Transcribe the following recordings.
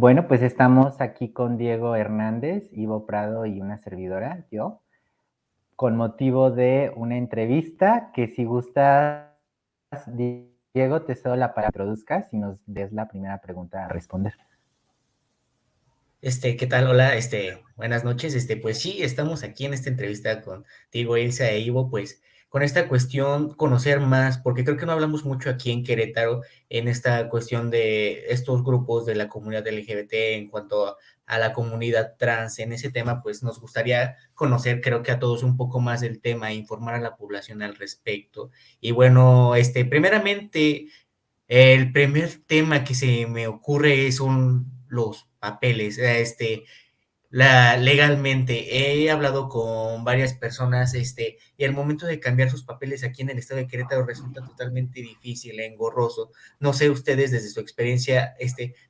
Bueno, pues estamos aquí con Diego Hernández, Ivo Prado y una servidora, yo, con motivo de una entrevista que si gustas, Diego, te cedo la palabra que introduzcas y nos des la primera pregunta a responder. ¿Qué tal? Hola, buenas noches. Pues sí, estamos aquí en esta entrevista contigo, Ilse e Ivo, pues con esta cuestión, conocer más, porque creo que no hablamos mucho aquí en Querétaro en esta cuestión de estos grupos de la comunidad LGBT en cuanto a la comunidad trans. En ese tema, pues nos gustaría conocer, creo que a todos un poco más del tema e informar a la población al respecto. Y bueno, primeramente, el primer tema que se me ocurre son los papeles. Legalmente he hablado con varias personas, y al momento de cambiar sus papeles aquí en el estado de Querétaro resulta totalmente difícil, engorroso. No sé ustedes desde su experiencia,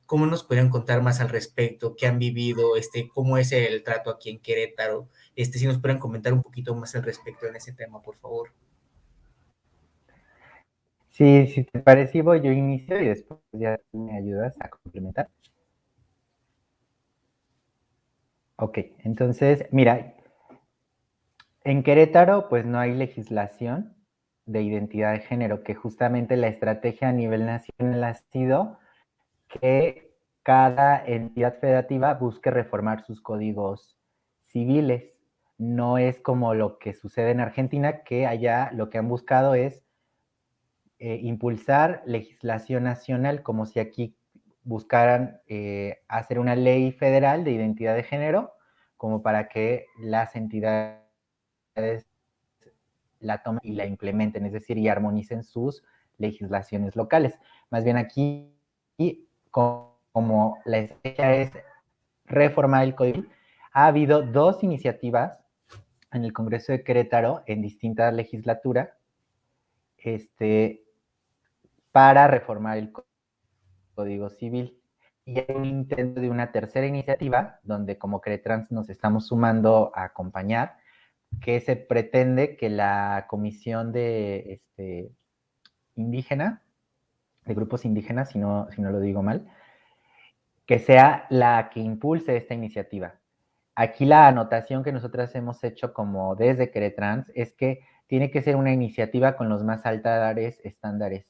cómo nos pueden contar más al respecto, qué han vivido, cómo es el trato aquí en Querétaro, si nos pueden comentar un poquito más al respecto en ese tema, por favor. Sí, si te parece, Ivo, yo inicio y después ya tú me ayudas a complementar. Ok, entonces, mira, en Querétaro pues no hay legislación de identidad de género, que justamente la estrategia a nivel nacional ha sido que cada entidad federativa busque reformar sus códigos civiles. No es como lo que sucede en Argentina, que allá lo que han buscado es impulsar legislación nacional, como si aquí buscaran hacer una ley federal de identidad de género, como para que las entidades la tomen y la implementen, es decir, y armonicen sus legislaciones locales. Más bien aquí, como la estrategia es reformar el código, ha habido dos iniciativas en el Congreso de Querétaro en distintas legislaturas para reformar el Código Civil. Y hay un intento de una tercera iniciativa, donde como Queretrans nos estamos sumando a acompañar, que se pretende que la comisión de indígena, de grupos indígenas, si no lo digo mal, que sea la que impulse esta iniciativa. Aquí la anotación que nosotras hemos hecho como desde Queretrans es que tiene que ser una iniciativa con los más altos estándares,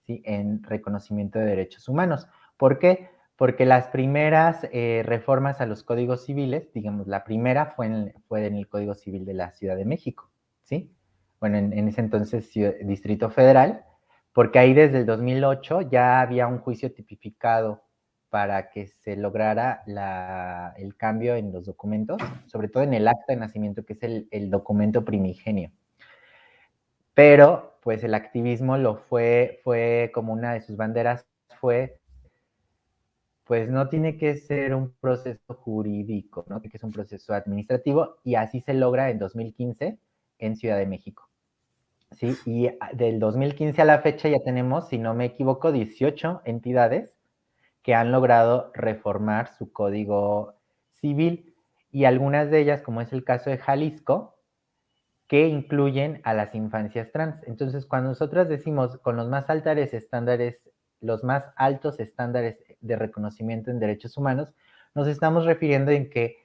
¿sí?, en reconocimiento de derechos humanos. ¿Por qué? Porque las primeras reformas a los códigos civiles, digamos, la primera fue en el Código Civil de la Ciudad de México, ¿sí? Bueno, en ese entonces Distrito Federal, porque ahí desde el 2008 ya había un juicio tipificado para que se lograra el cambio en los documentos, sobre todo en el acta de nacimiento, que es el documento primigenio. Pero pues el activismo fue como una de sus banderas fue, pues no tiene que ser un proceso jurídico, ¿no? Que es un proceso administrativo, y así se logra en 2015 en Ciudad de México. Sí, y del 2015 a la fecha ya tenemos, si no me equivoco, 18 entidades que han logrado reformar su código civil, y algunas de ellas, como es el caso de Jalisco, que incluyen a las infancias trans. Entonces, cuando nosotros decimos con los más altos estándares de reconocimiento en derechos humanos, nos estamos refiriendo en que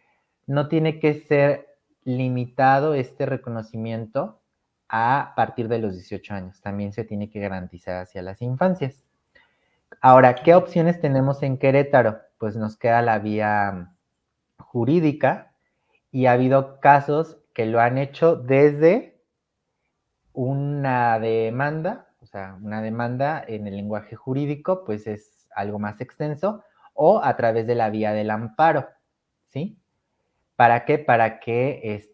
no tiene que ser limitado este reconocimiento a partir de los 18 años. También se tiene que garantizar hacia las infancias. Ahora, ¿qué opciones tenemos en Querétaro? Pues nos queda la vía jurídica, y ha habido casos que lo han hecho desde una demanda, o sea, una demanda en el lenguaje jurídico, pues es algo más extenso, o a través de la vía del amparo, ¿sí? ¿Para qué? Para que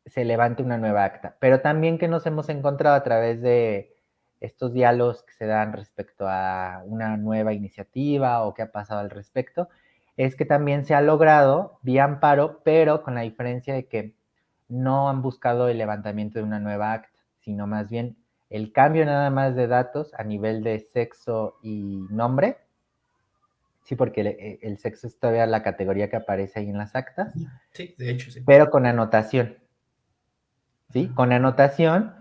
se levante una nueva acta. Pero también que nos hemos encontrado a través de estos diálogos que se dan respecto a una nueva iniciativa o qué ha pasado al respecto, es que también se ha logrado vía amparo, pero con la diferencia de que no han buscado el levantamiento de una nueva acta, sino más bien el cambio nada más de datos a nivel de sexo y nombre. Sí, porque el sexo es todavía la categoría que aparece ahí en las actas, Sí, de hecho, sí. pero con anotación, ¿sí? Con anotación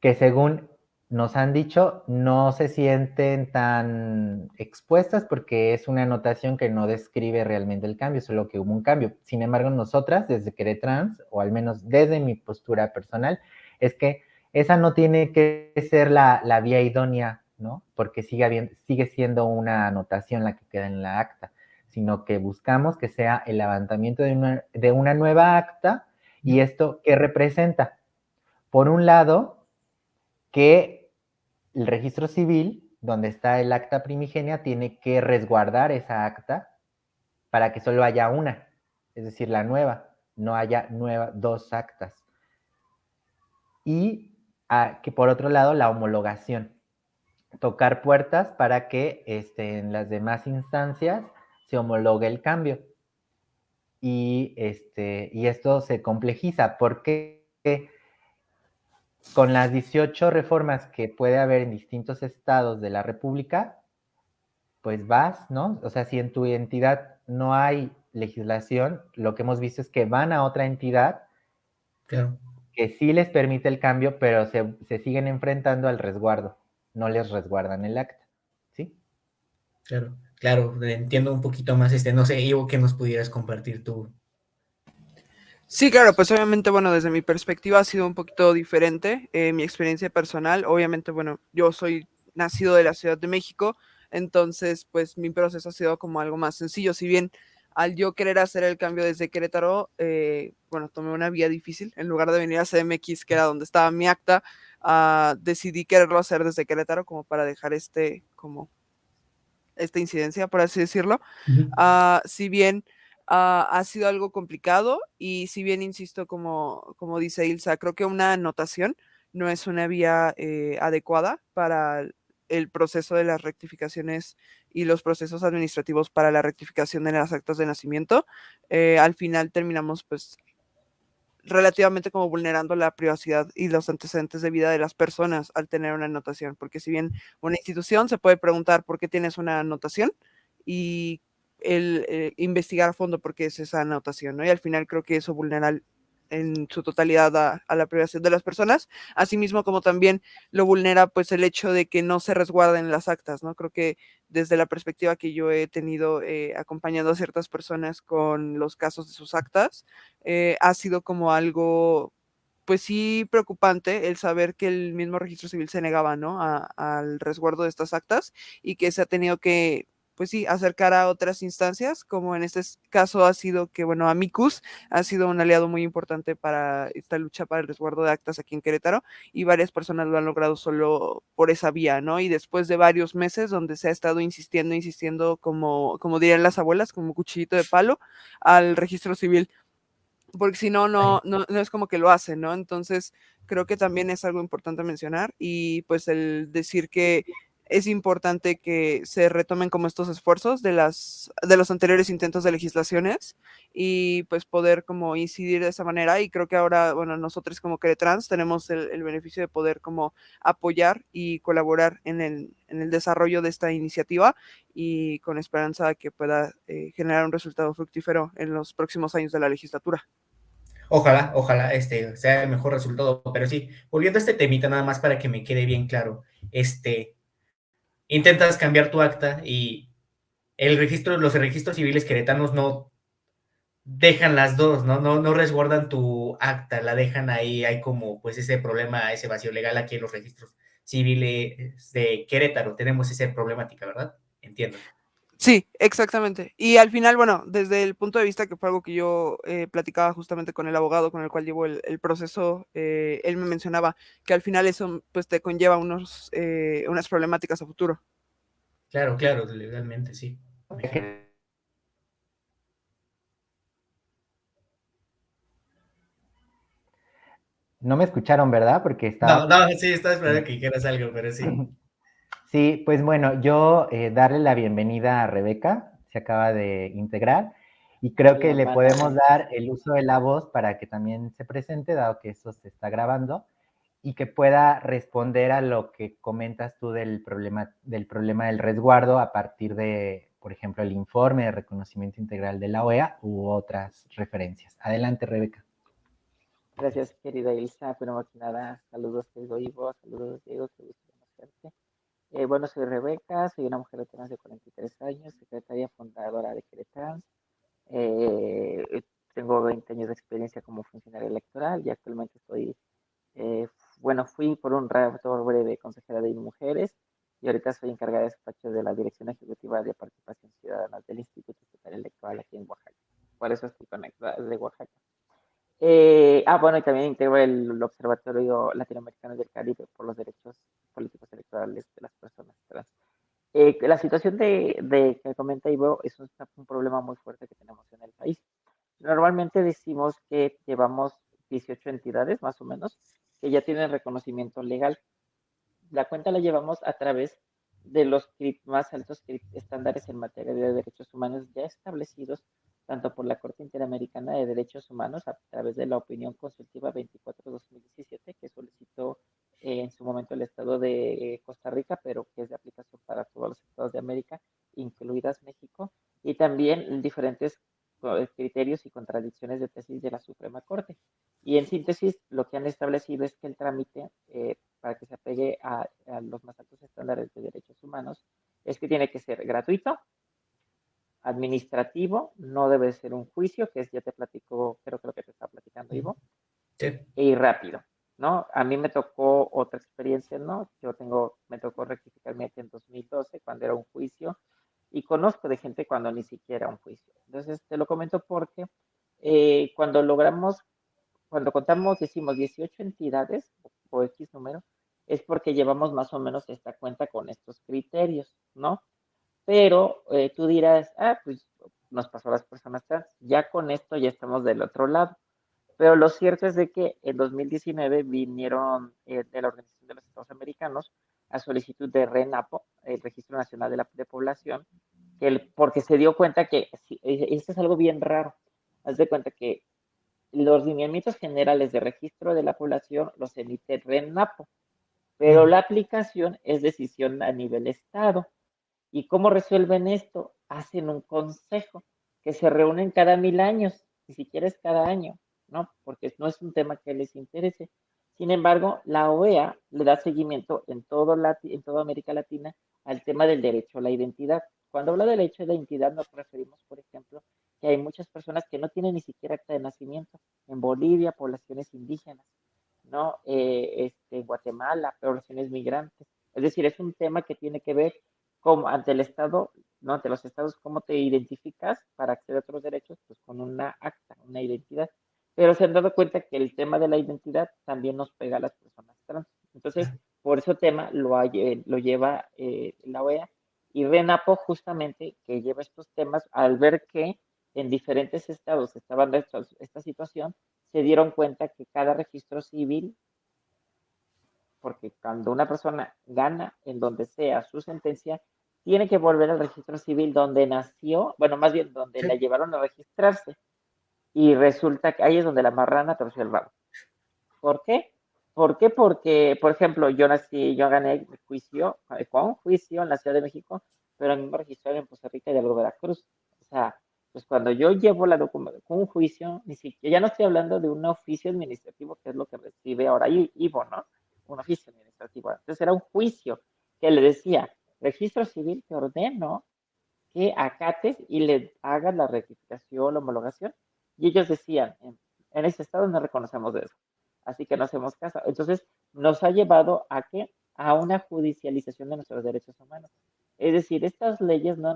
que según nos han dicho no se sienten tan expuestas porque es una anotación que no describe realmente el cambio, solo que hubo un cambio. Sin embargo, nosotras, desde Querétrans, o al menos desde mi postura personal, es que esa no tiene que ser la vía idónea, ¿no? Porque sigue siendo una anotación la que queda en la acta, sino que buscamos que sea el levantamiento de una nueva acta. ¿Y esto qué representa? Por un lado, que el registro civil, donde está el acta primigenia, tiene que resguardar esa acta para que solo haya una, es decir, la nueva, no haya dos actas. Y que por otro lado, la homologación, tocar puertas para que en las demás instancias se homologue el cambio. Y esto se complejiza porque con las 18 reformas que puede haber en distintos estados de la República, pues vas, ¿no? O sea, si en tu entidad no hay legislación, lo que hemos visto es que van a otra entidad Claro. que sí les permite el cambio, pero se siguen enfrentando al resguardo, no les resguardan el acta, ¿sí? Claro, claro, entiendo un poquito más, no sé, Ivo, que nos pudieras compartir tú. Sí, claro, pues obviamente, bueno, desde mi perspectiva ha sido un poquito diferente mi experiencia personal. Obviamente, bueno, yo soy nacido de la Ciudad de México, entonces, pues mi proceso ha sido como algo más sencillo. Si bien al yo querer hacer el cambio desde Querétaro, bueno, tomé una vía difícil. En lugar de venir a CDMX, que era donde estaba mi acta, decidí quererlo hacer desde Querétaro como para dejar como esta incidencia, por así decirlo. Si bien ha sido algo complicado y si bien, insisto, como dice Ilsa, creo que una anotación no es una vía adecuada para el proceso de las rectificaciones y los procesos administrativos para la rectificación de las actas de nacimiento. Al final terminamos pues relativamente como vulnerando la privacidad y los antecedentes de vida de las personas al tener una anotación, porque si bien una institución se puede preguntar por qué tienes una anotación y el investigar a fondo por qué es esa anotación, ¿no? Y al final creo que eso vulnera en su totalidad a la privacidad de las personas, asimismo como también lo vulnera pues el hecho de que no se resguarden las actas, ¿no? Creo que desde la perspectiva que yo he tenido acompañando a ciertas personas con los casos de sus actas, ha sido como algo, pues sí, preocupante el saber que el mismo registro civil se negaba, ¿no? Al resguardo de estas actas y que se ha tenido que, pues sí, acercar a otras instancias, como en este caso ha sido que, bueno, Amicus ha sido un aliado muy importante para esta lucha para el resguardo de actas aquí en Querétaro y varias personas lo han logrado solo por esa vía, ¿no? Y después de varios meses donde se ha estado insistiendo, como dirían las abuelas, como cuchillito de palo al registro civil, porque si no, no es como que lo hacen, ¿no? Entonces, creo que también es algo importante mencionar y pues el decir que es importante que se retomen como estos esfuerzos de los anteriores intentos de legislaciones y pues poder como incidir de esa manera y creo que ahora, bueno, nosotros como Querétrans tenemos el beneficio de poder como apoyar y colaborar en el desarrollo de esta iniciativa y con esperanza de que pueda generar un resultado fructífero en los próximos años de la legislatura. Ojalá, ojalá sea el mejor resultado, pero sí, volviendo a este temita nada más para que me quede bien claro, intentas cambiar tu acta y los registros civiles queretanos no dejan las dos, no resguardan tu acta, la dejan ahí, hay como pues ese problema, ese vacío legal aquí en los registros civiles de Querétaro, tenemos esa problemática, ¿verdad? Entiendo. Sí, exactamente. Y al final, bueno, desde el punto de vista que fue algo que yo platicaba justamente con el abogado con el cual llevo el proceso, él me mencionaba que al final eso pues te conlleva unas problemáticas a futuro. Claro, claro, legalmente, sí. No me escucharon, ¿verdad? Porque No, estaba... no, sí, estaba esperando que dijeras algo, pero sí. Sí, pues bueno, yo darle la bienvenida a Rebeca, se acaba de integrar, y creo que le podemos dar el uso de la voz para que también se presente, dado que esto se está grabando, y que pueda responder a lo que comentas tú del problema del resguardo a partir de, por ejemplo, el informe de reconocimiento integral de la OEA u otras referencias. Adelante, Rebeca. Gracias, querida Ilsa. Primero que nada, saludos, querido Ivo, saludos, Diego, presente. Bueno, soy Rebeca, soy una mujer de trans de 43 años, secretaria fundadora de Queretrans. Eh, Tengo 20 años de experiencia como funcionaria electoral y actualmente eh, fui por un rato breve consejera de mujeres y ahorita soy encargada de despacho de la Dirección Ejecutiva de Participación Ciudadana del Instituto Estatal Electoral aquí en Oaxaca. Por eso estoy conectada desde Oaxaca. Bueno, y también integro el Observatorio Latinoamericano del Caribe por los derechos políticos electorales de las personas trans. La situación de que comenta Ivo es un problema muy fuerte que tenemos en el país. Normalmente decimos que llevamos 18 entidades, más o menos, que ya tienen reconocimiento legal. La cuenta la llevamos a través de los más altos estándares en materia de derechos humanos ya establecidos tanto por la Corte Interamericana de Derechos Humanos a través de la opinión consultiva 24-2017 que solicitó en su momento el Estado de Costa Rica, pero que es de aplicación para todos los estados de América, incluidas México, y también diferentes criterios y contradicciones de tesis de la Suprema Corte. Y en síntesis, lo que han establecido es que el trámite para que se apegue a los más altos estándares de derechos humanos es que tiene que ser gratuito, administrativo, no debe ser un juicio, que es, ya te platico, creo que lo que te estaba platicando, Ivo, Sí. y rápido, ¿no? A mí me tocó otra experiencia, ¿no? Me tocó rectificar mi acta en 2012, cuando era un juicio, y conozco de gente cuando ni siquiera un juicio. Entonces, te lo comento porque cuando contamos, decimos 18 entidades o X número, es porque llevamos más o menos esta cuenta con estos criterios, ¿no? Pero tú dirás, pues nos pasó a las personas trans, ya con esto ya estamos del otro lado. Pero lo cierto es de que en 2019 vinieron de la Organización de los Estados Americanos a solicitud de RENAPO, el Registro Nacional de Población, porque se dio cuenta que esto es algo bien raro. Haz de cuenta que los lineamientos generales de registro de la población los emite RENAPO, pero la aplicación es decisión a nivel estado. ¿Y cómo resuelven esto? Hacen un consejo que se reúnen cada 1000 años, ni siquiera es cada año, ¿no? Porque no es un tema que les interese. Sin embargo, la OEA le da seguimiento en toda América Latina al tema del derecho a la identidad. Cuando habla del derecho a la identidad nos referimos, por ejemplo, que hay muchas personas que no tienen ni siquiera acta de nacimiento. En Bolivia, poblaciones indígenas, ¿no? En Guatemala, poblaciones migrantes. Es decir, es un tema que tiene que ver como ante el Estado, no ante los estados, cómo te identificas para acceder a otros derechos, pues con una acta, una identidad. Pero se han dado cuenta que el tema de la identidad también nos pega a las personas trans. Entonces, por ese tema lo lleva la OEA y RENAPO justamente que lleva estos temas al ver que en diferentes estados estaban esta situación, se dieron cuenta que cada registro civil, porque cuando una persona gana en donde sea su sentencia, tiene que volver al registro civil donde nació, bueno, más bien donde la llevaron a registrarse. Y resulta que ahí es donde la marrana torció el rabo. ¿Por qué? ¿Por qué? Porque, por ejemplo, yo gané el juicio, con juicio en la Ciudad de México, pero a mí me registraron en Costa Rica y de Veracruz. O sea, pues cuando yo llevo la documentación con un juicio, ni siquiera, ya no estoy hablando de un oficio administrativo, que es lo que recibe ahora Ivo, ¿no? Un oficio administrativo. Entonces era un juicio que le decía, registro civil, te ordeno que acates y le hagas la rectificación, la homologación. Y ellos decían, en ese estado no reconocemos eso. Así que no hacemos caso. Entonces, nos ha llevado a qué? A una judicialización de nuestros derechos humanos. Es decir, estas leyes no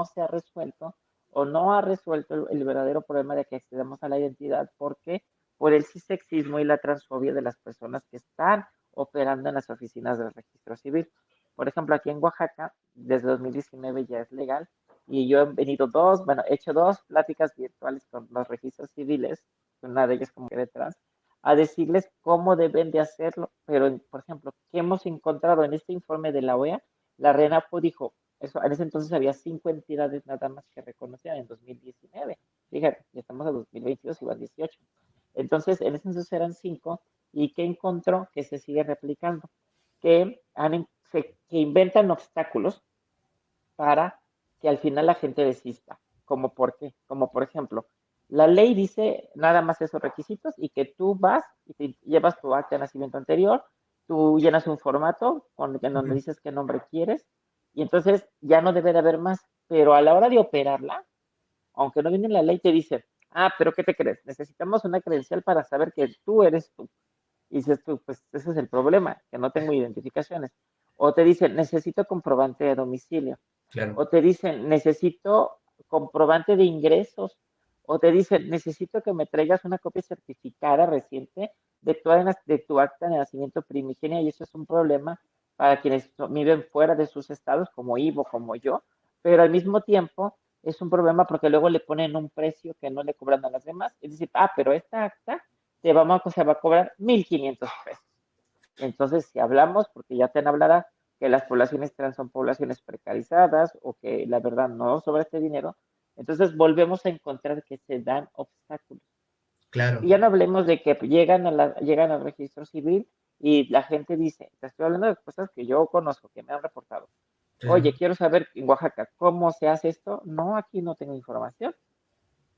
se ha resuelto o no ha resuelto el verdadero problema de que accedamos a la identidad. ¿Por qué? Por el cisexismo y la transfobia de las personas que están operando en las oficinas del registro civil. Por ejemplo, aquí en Oaxaca, desde 2019 ya es legal y yo he hecho dos pláticas virtuales con los registros civiles, una de ellas como que detrás, a decirles cómo deben de hacerlo. Pero, por ejemplo, ¿qué hemos encontrado en este informe de la OEA? La RENAPO dijo, en ese entonces había 5 entidades nada más que reconocían en 2019. Fíjate, ya estamos a 2022 y van 18. Entonces, en ese entonces eran 5 y ¿qué encontró? Que se sigue replicando, que inventan obstáculos para que al final la gente desista. ¿Como por qué? Como por ejemplo, la ley dice nada más esos requisitos y que tú vas y te llevas tu acta de nacimiento anterior, tú llenas un formato en donde dices qué nombre quieres y entonces ya no debe de haber más, pero a la hora de operarla, aunque no viene en la ley, te dice, pero ¿qué te crees? Necesitamos una credencial para saber que tú eres tú. Y dices tú, pues ese es el problema, que no tengo identificaciones. O te dicen, necesito comprobante de domicilio. Claro, O te dicen, necesito comprobante de ingresos. O te dicen, necesito que me traigas una copia certificada reciente de tu acta de nacimiento primigenia. Y eso es un problema para quienes viven fuera de sus estados, como Ivo, como yo. Pero al mismo tiempo es un problema porque luego le ponen un precio que no le cobran a las demás. Es decir, pero esta acta se va a cobrar 1,500 pesos. Entonces, si hablamos, porque ya te hablará que las poblaciones trans son poblaciones precarizadas o que la verdad no sobra este dinero, entonces volvemos a encontrar que se dan obstáculos. Y claro. ya no hablemos de que llegan al registro civil y la gente dice, te estoy hablando de cosas que yo conozco, que me han reportado. Claro. Oye, quiero saber en Oaxaca cómo se hace esto. No, aquí no tengo información.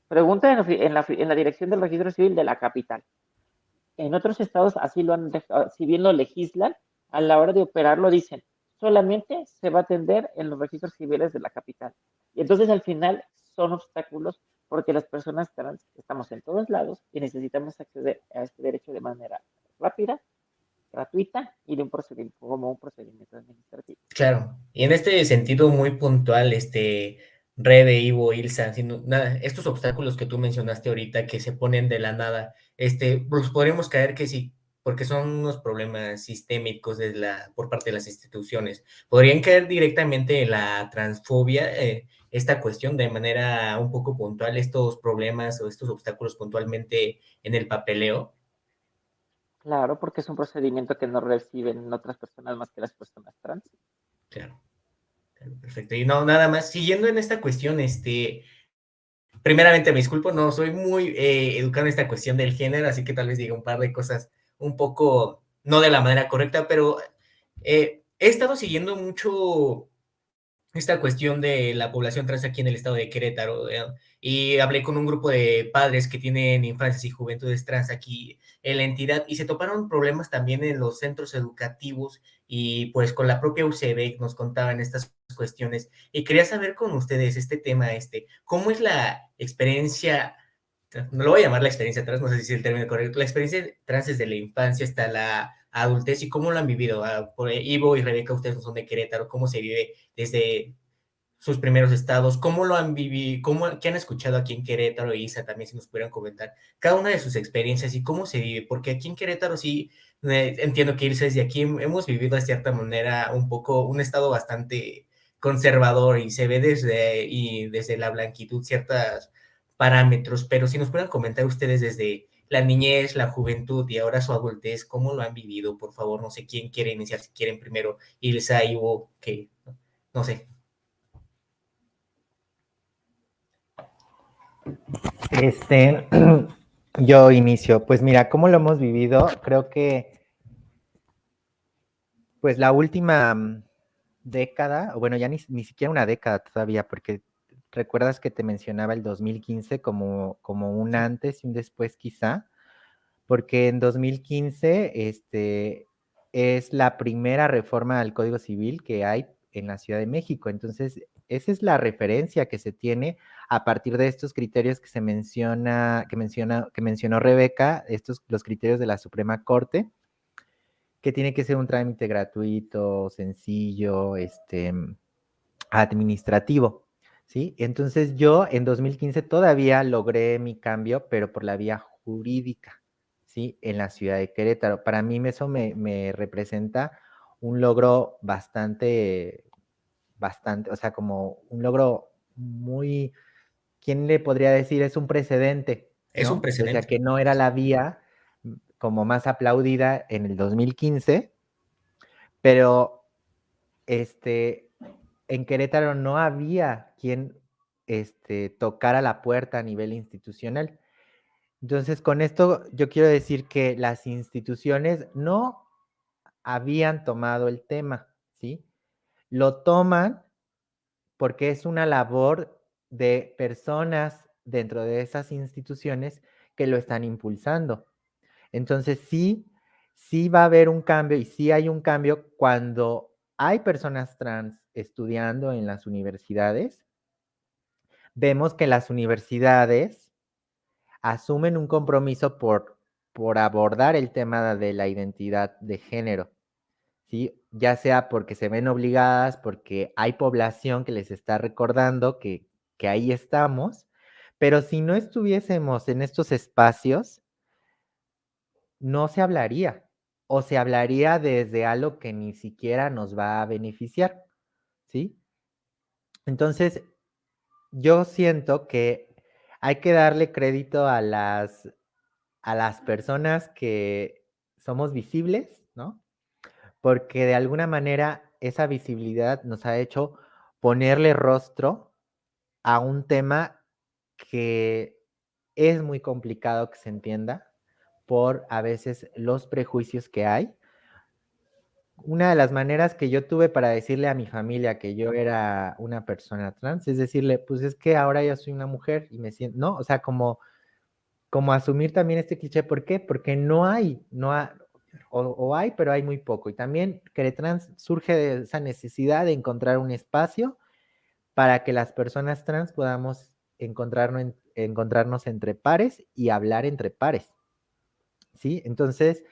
Pregunta en la dirección del registro civil de la capital. En otros estados así lo han dejado, si bien lo legislan, a la hora de operarlo dicen, solamente se va a atender en los registros civiles de la capital. Y entonces al final son obstáculos porque las personas trans estamos en todos lados y necesitamos acceder a este derecho de manera rápida, gratuita y de como un procedimiento administrativo. Claro, y en este sentido muy puntual, Rebe, Ivo, Ilsa, nada, estos obstáculos que tú mencionaste ahorita que se ponen de la nada, pues podríamos caer que sí, porque son unos problemas sistémicos por parte de las instituciones. ¿Podrían caer directamente en la transfobia, esta cuestión de manera un poco puntual, estos problemas o estos obstáculos puntualmente en el papeleo? Claro, porque es un procedimiento que no reciben otras personas más que las personas trans. Claro, claro, perfecto. Y no, nada más, siguiendo en esta cuestión, primeramente me disculpo, no soy muy educado en esta cuestión del género, así que tal vez diga un par de cosas un poco no de la manera correcta, pero he estado siguiendo mucho esta cuestión de la población trans aquí en el estado de Querétaro, y hablé con un grupo de padres que tienen infancias y juventudes trans aquí en la entidad y se toparon problemas también en los centros educativos y pues con la propia UCB nos contaban estas cuestiones y quería saber con ustedes este tema, ¿cómo es la experiencia? No lo voy a llamar la experiencia trans, no sé si es el término correcto, la experiencia trans desde la infancia hasta la adultez y cómo lo han vivido. Por Ivo y Rebeca, ustedes no son de Querétaro, ¿cómo se vive desde sus primeros estados? ¿Cómo lo han vivido? ¿Qué han escuchado aquí en Querétaro? Y Isa también, si nos pudieran comentar cada una de sus experiencias y cómo se vive, porque aquí en Querétaro sí, entiendo que Ilse desde aquí hemos vivido de cierta manera un poco, un estado bastante conservador y se ve desde la blanquitud ciertos parámetros, pero si nos pudieran comentar ustedes desde la niñez, la juventud y ahora su adultez, ¿cómo lo han vivido? Por favor, no sé quién quiere iniciar, si quieren primero, Ilsa, Ivo, que no sé. Yo inicio. Pues mira, ¿cómo lo hemos vivido? Creo que, pues la última década, o bueno, ya ni siquiera una década todavía, porque recuerdas que te mencionaba el 2015 como un antes y un después quizá, porque en 2015 es la primera reforma al Código Civil que hay en la Ciudad de México. Entonces, esa es la referencia que se tiene a partir de estos criterios que que mencionó Rebeca, los criterios de la Suprema Corte, que tiene que ser un trámite gratuito, sencillo, administrativo, ¿sí? Entonces yo en 2015 todavía logré mi cambio, pero por la vía jurídica, ¿sí? En la ciudad de Querétaro. Para mí eso me representa un logro bastante, o sea, como un logro muy, ¿quién le podría decir? Es un precedente, Es un ¿no? Pese a precedente. que no era la vía como más aplaudida en el 2015, pero en Querétaro no había quien tocara la puerta a nivel institucional. Entonces, con esto yo quiero decir que las instituciones no habían tomado el tema, ¿sí? Lo toman porque es una labor de personas dentro de esas instituciones que lo están impulsando. Entonces, sí, sí va a haber un cambio y sí hay un cambio cuando hay personas trans estudiando en las universidades. Vemos que las universidades asumen un compromiso por abordar el tema de la identidad de género, ¿sí? Ya sea porque se ven obligadas, porque hay población que les está recordando que ahí estamos, pero si no estuviésemos en estos espacios, no se hablaría o se hablaría desde algo que ni siquiera nos va a beneficiar, ¿sí? Entonces, yo siento que hay que darle crédito a las personas que somos visibles, ¿no? Porque de alguna manera esa visibilidad nos ha hecho ponerle rostro a un tema que es muy complicado que se entienda por a veces los prejuicios que hay. Una de las maneras que yo tuve para decirle a mi familia que yo era una persona trans es decirle, pues es que ahora ya soy una mujer y me siento, ¿no? O sea, como asumir también este cliché. ¿Por qué? Porque o hay, pero hay muy poco. Y también Queretrans surge de esa necesidad de encontrar un espacio para que las personas trans podamos encontrarnos entre pares y hablar entre pares, ¿sí? Entonces,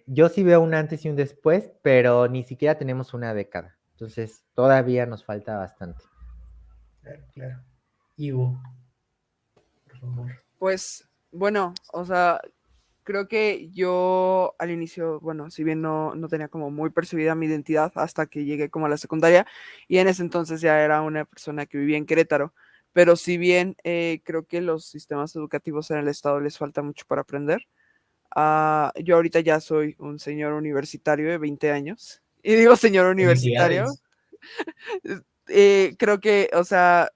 yo sí veo un antes y un después, pero ni siquiera tenemos una década. Entonces, todavía nos falta bastante. Claro, claro. Ivo, por favor. Pues, bueno, o sea, creo que yo al inicio, bueno, si bien no tenía como muy percibida mi identidad hasta que llegué como a la secundaria, y en ese entonces ya era una persona que vivía en Querétaro, pero si bien creo que los sistemas educativos en el estado les falta mucho para aprender, yo ahorita ya soy un señor universitario de 20 años, y digo señor universitario, Felicidades. creo que, o sea,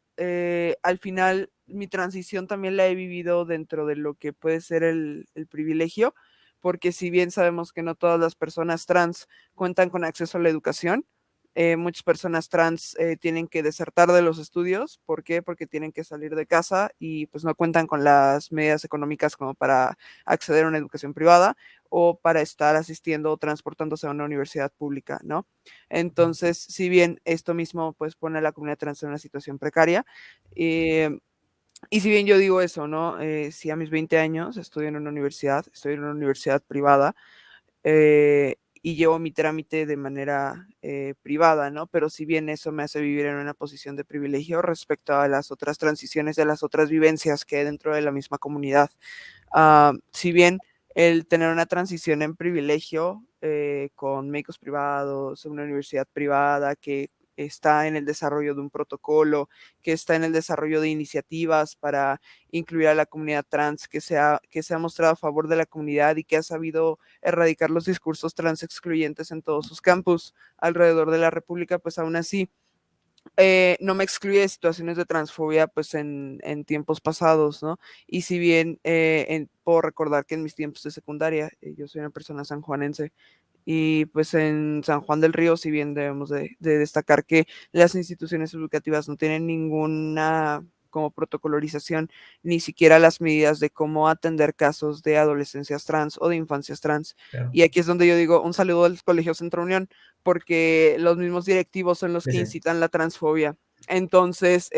al final mi transición también la he vivido dentro de lo que puede ser el privilegio, porque si bien sabemos que no todas las personas trans cuentan con acceso a la educación, muchas personas trans tienen que desertar de los estudios. ¿Por qué? Porque tienen que salir de casa y pues no cuentan con las medidas económicas como para acceder a una educación privada o para estar asistiendo o transportándose a una universidad pública, ¿no? Entonces, si bien esto mismo pues pone a la comunidad trans en una situación precaria, y si bien yo digo eso, ¿no? Si a mis 20 años estoy estoy en una universidad privada, y llevo mi trámite de manera privada, ¿no? Pero si bien eso me hace vivir en una posición de privilegio respecto a las otras transiciones, de las otras vivencias que hay dentro de la misma comunidad. Si bien el tener una transición en privilegio con médicos privados, una universidad privada que está en el desarrollo de un protocolo, que está en el desarrollo de iniciativas para incluir a la comunidad trans, que se ha mostrado a favor de la comunidad y que ha sabido erradicar los discursos trans excluyentes en todos sus campus alrededor de la República, pues aún así no me excluye de situaciones de transfobia pues en tiempos pasados, ¿no? Y si bien puedo recordar que en mis tiempos de secundaria, yo soy una persona sanjuanense, y pues en San Juan del Río, si bien debemos de destacar que las instituciones educativas no tienen ninguna como protocolorización, ni siquiera las medidas de cómo atender casos de adolescencias trans o de infancias trans. Claro. Y aquí es donde yo digo un saludo al Colegio Centro Unión, porque los mismos directivos son los que incitan la transfobia. Entonces,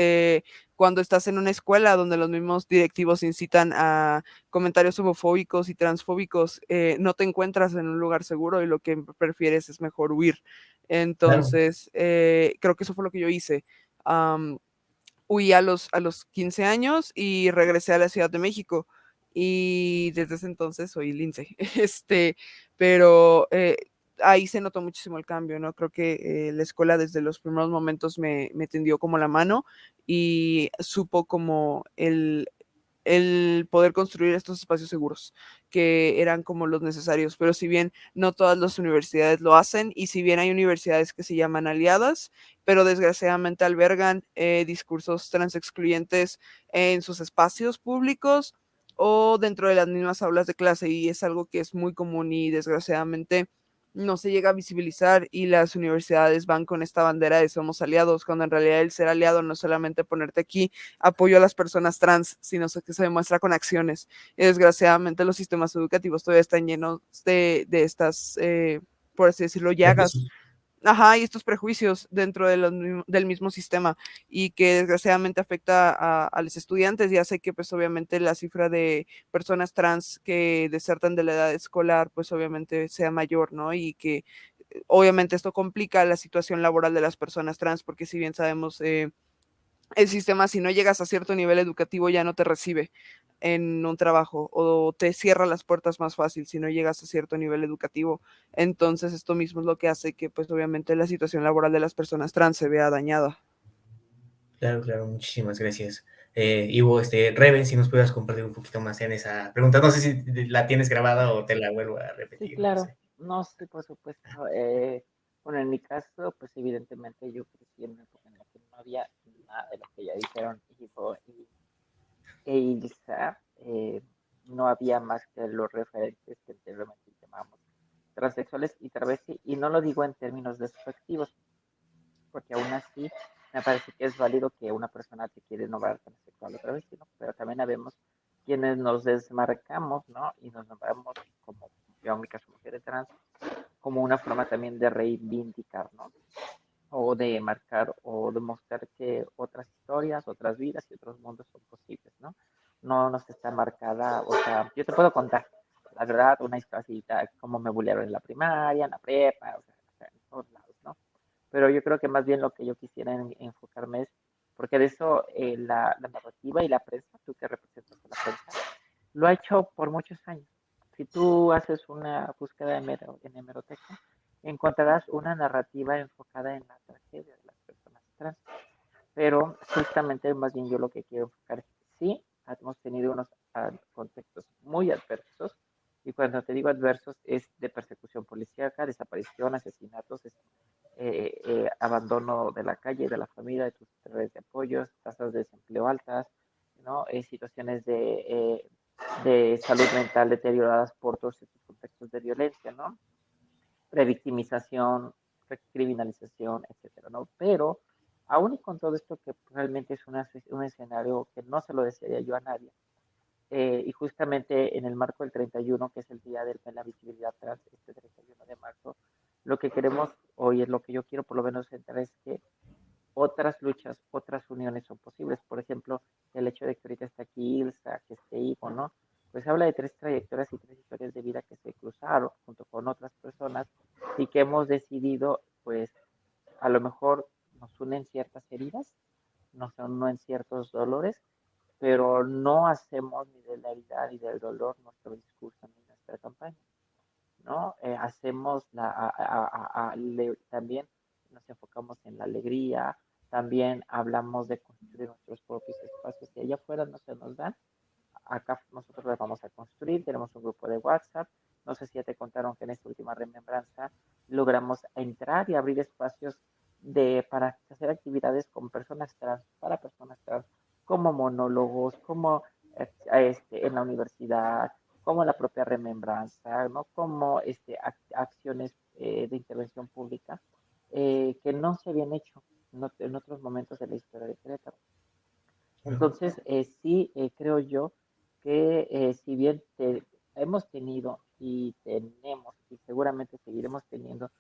cuando estás en una escuela donde los mismos directivos incitan a comentarios homofóbicos y transfóbicos, no te encuentras en un lugar seguro y lo que prefieres es mejor huir. Entonces, creo que eso fue lo que yo hice. Huí a los 15 años y regresé a la Ciudad de México. Y desde ese entonces soy lince. Pero ahí se notó muchísimo el cambio, ¿no? Creo que la escuela desde los primeros momentos me tendió como la mano y supo como el poder construir estos espacios seguros que eran como los necesarios, pero si bien no todas las universidades lo hacen y si bien hay universidades que se llaman aliadas, pero desgraciadamente albergan discursos transexcluyentes en sus espacios públicos o dentro de las mismas aulas de clase, y es algo que es muy común y desgraciadamente no se llega a visibilizar y las universidades van con esta bandera de somos aliados, cuando en realidad el ser aliado no es solamente ponerte aquí apoyo a las personas trans, sino que se demuestra con acciones. Y desgraciadamente los sistemas educativos todavía están llenos de estas, por así decirlo, llagas. Ajá, y estos prejuicios dentro del mismo sistema y que desgraciadamente afecta a los estudiantes y hace que pues obviamente la cifra de personas trans que desertan de la edad escolar pues obviamente sea mayor, ¿no? Y que obviamente esto complica la situación laboral de las personas trans porque si bien sabemos el sistema, si no llegas a cierto nivel educativo, ya no te recibe en un trabajo o te cierra las puertas más fácil si no llegas a cierto nivel educativo. Entonces, esto mismo es lo que hace que, pues, obviamente, la situación laboral de las personas trans se vea dañada. Claro, claro, muchísimas gracias. Ivo, Reven, si nos pudieras compartir un poquito más en esa pregunta. No sé si la tienes grabada o te la vuelvo a Sí, repetir, no claro. sé. No, sí, por supuesto. Bueno, en mi caso, pues evidentemente yo crecí en una época en la que no había nada de lo que ya dijeron Ivo e Ilsa. No había más que los referentes que anteriormente llamamos transexuales y travesti, y no lo digo en términos despectivos, porque aún así me parece que es válido que una persona te quiere nombrar transexual o travesti, ¿no? Pero también habemos quienes nos desmarcamos, ¿no? Y nos nombramos como, yo en mi caso, mujeres trans, como una forma también de reivindicar, ¿no? O de marcar o demostrar que otras historias, otras vidas y otros mundos son posibles, ¿no? No nos está marcada, o sea, yo te puedo contar, la verdad, una historia como me bullearon en la primaria, en la prepa, o sea, en todos lados, ¿no? Pero yo creo que más bien lo que yo quisiera enfocarme es, porque de eso la narrativa y la prensa, tú que representas a la prensa, lo ha hecho por muchos años. Si tú haces una búsqueda en hemeroteca, encontrarás una narrativa enfocada en la tragedia de las personas trans. Pero justamente más bien yo lo que quiero enfocar es que sí, hemos tenido unos contextos muy adversos, y cuando te digo adversos es de persecución policíaca, desaparición, asesinatos, abandono de la calle, de la familia, de tus redes de apoyos, tasas de desempleo altas, ¿no? Situaciones de salud mental deterioradas por todos estos contextos de violencia, ¿no? Revictimización, criminalización, etcétera, ¿no? Pero aún y con todo esto que realmente es un escenario que no se lo desearía yo a nadie, y justamente en el marco del 31, que es el día de la visibilidad trans, este 31 de marzo, lo que queremos hoy es lo que yo quiero por lo menos centrar es que otras luchas, otras uniones son posibles. Por ejemplo, el hecho de que ahorita está aquí Ilsa, que esté Ivo, ¿no? Pues habla de tres trayectorias y tres historias de vida que se cruzaron junto con otras personas y que hemos decidido, pues, a lo mejor nos unen ciertas heridas, nos unen ciertos dolores, pero no hacemos ni de la herida ni del dolor nuestro discurso ni nuestra campaña, ¿no? Hacemos también nos enfocamos en la alegría, también hablamos de construir nuestros propios espacios que allá afuera no se nos dan, acá nosotros los vamos a construir, tenemos un grupo de WhatsApp, no sé si ya te contaron que en esta última remembranza logramos entrar y abrir espacios para hacer actividades con personas trans, para personas trans, como monólogos, como en la universidad, como la propia remembranza, ¿no? Como acciones de intervención pública que no se habían hecho en otros momentos de la historia de Querétaro. Entonces, sí, creo yo que si bien hemos tenido y tenemos y seguramente seguiremos teniendo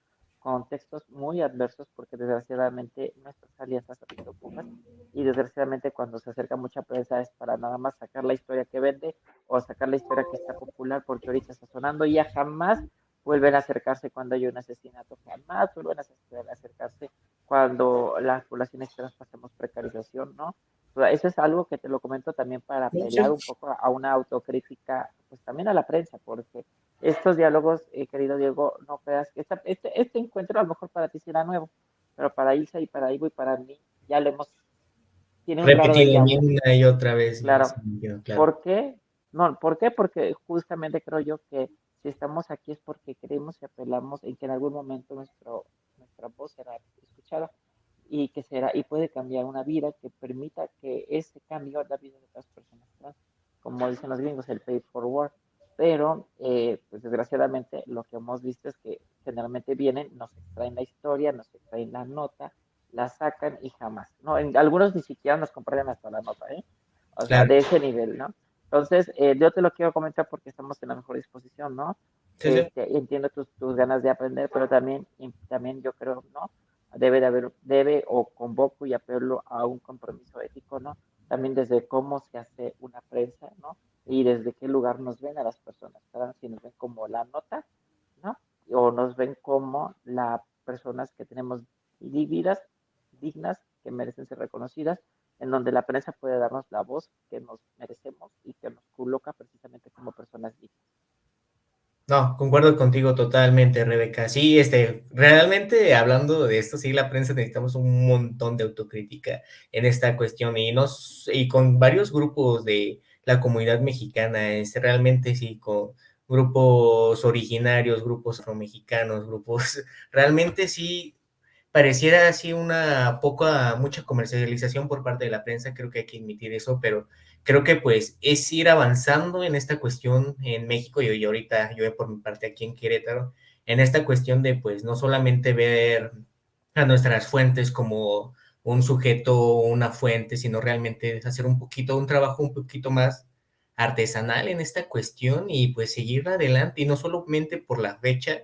contextos muy adversos porque desgraciadamente nuestras alianzas han sido pocas y desgraciadamente cuando se acerca mucha prensa es para nada más sacar la historia que vende o sacar la historia que está popular porque ahorita está sonando y ya jamás vuelven a acercarse cuando hay un asesinato, jamás vuelven a acercarse cuando las poblaciones trans pasamos precarización, ¿no? Eso es algo que te lo comento también para apelar un poco a una autocrítica, pues también a la prensa, porque estos diálogos, querido Diego, no creas que este encuentro a lo mejor para ti será nuevo, pero para Ilsa y para Ivo y para mí ya lo tiene un claro Repetido déjà vu, una y otra vez, y claro. sí, claro. ¿Por qué? No, ¿por qué? Porque justamente creo yo que si estamos aquí es porque creemos y apelamos en que en algún momento nuestra voz será escuchada y que será y puede cambiar una vida que permita que ese cambio la vida de otras personas trans, como dicen los gringos, el pay forward. Pero, pues desgraciadamente, lo que hemos visto es que generalmente vienen, nos extraen la historia, nos extraen la nota, la sacan y jamás, ¿no? Algunos ni siquiera nos compraron hasta la nota, ¿eh? O sea, Claro. de ese nivel, ¿no? Entonces, yo te lo quiero comentar porque estamos en la mejor disposición, ¿no? Sí, sí. Entiendo tus ganas de aprender, pero también yo creo, ¿no? Debe o convoco y apelo a un compromiso ético, ¿no? También desde cómo se hace una prensa, ¿no? Y desde qué lugar nos ven a las personas, ¿verdad? Si nos ven como la nota, ¿no? O nos ven como las personas que tenemos vidas dignas, que merecen ser reconocidas, en donde la prensa puede darnos la voz que nos merecemos y que nos coloca precisamente como personas dignas. No, concuerdo contigo totalmente, Rebeca. Sí, realmente hablando de esto, sí, la prensa necesitamos un montón de autocrítica en esta cuestión y con varios grupos de la comunidad mexicana, realmente sí, con grupos originarios, grupos afromexicanos, grupos, realmente sí pareciera así mucha comercialización por parte de la prensa, creo que hay que admitir eso, pero creo que pues es ir avanzando en esta cuestión en México y ahorita yo por mi parte aquí en Querétaro, en esta cuestión de pues no solamente ver a nuestras fuentes como un sujeto o una fuente, sino realmente hacer un trabajo un poquito más artesanal en esta cuestión y pues seguir adelante y no solamente por la fecha,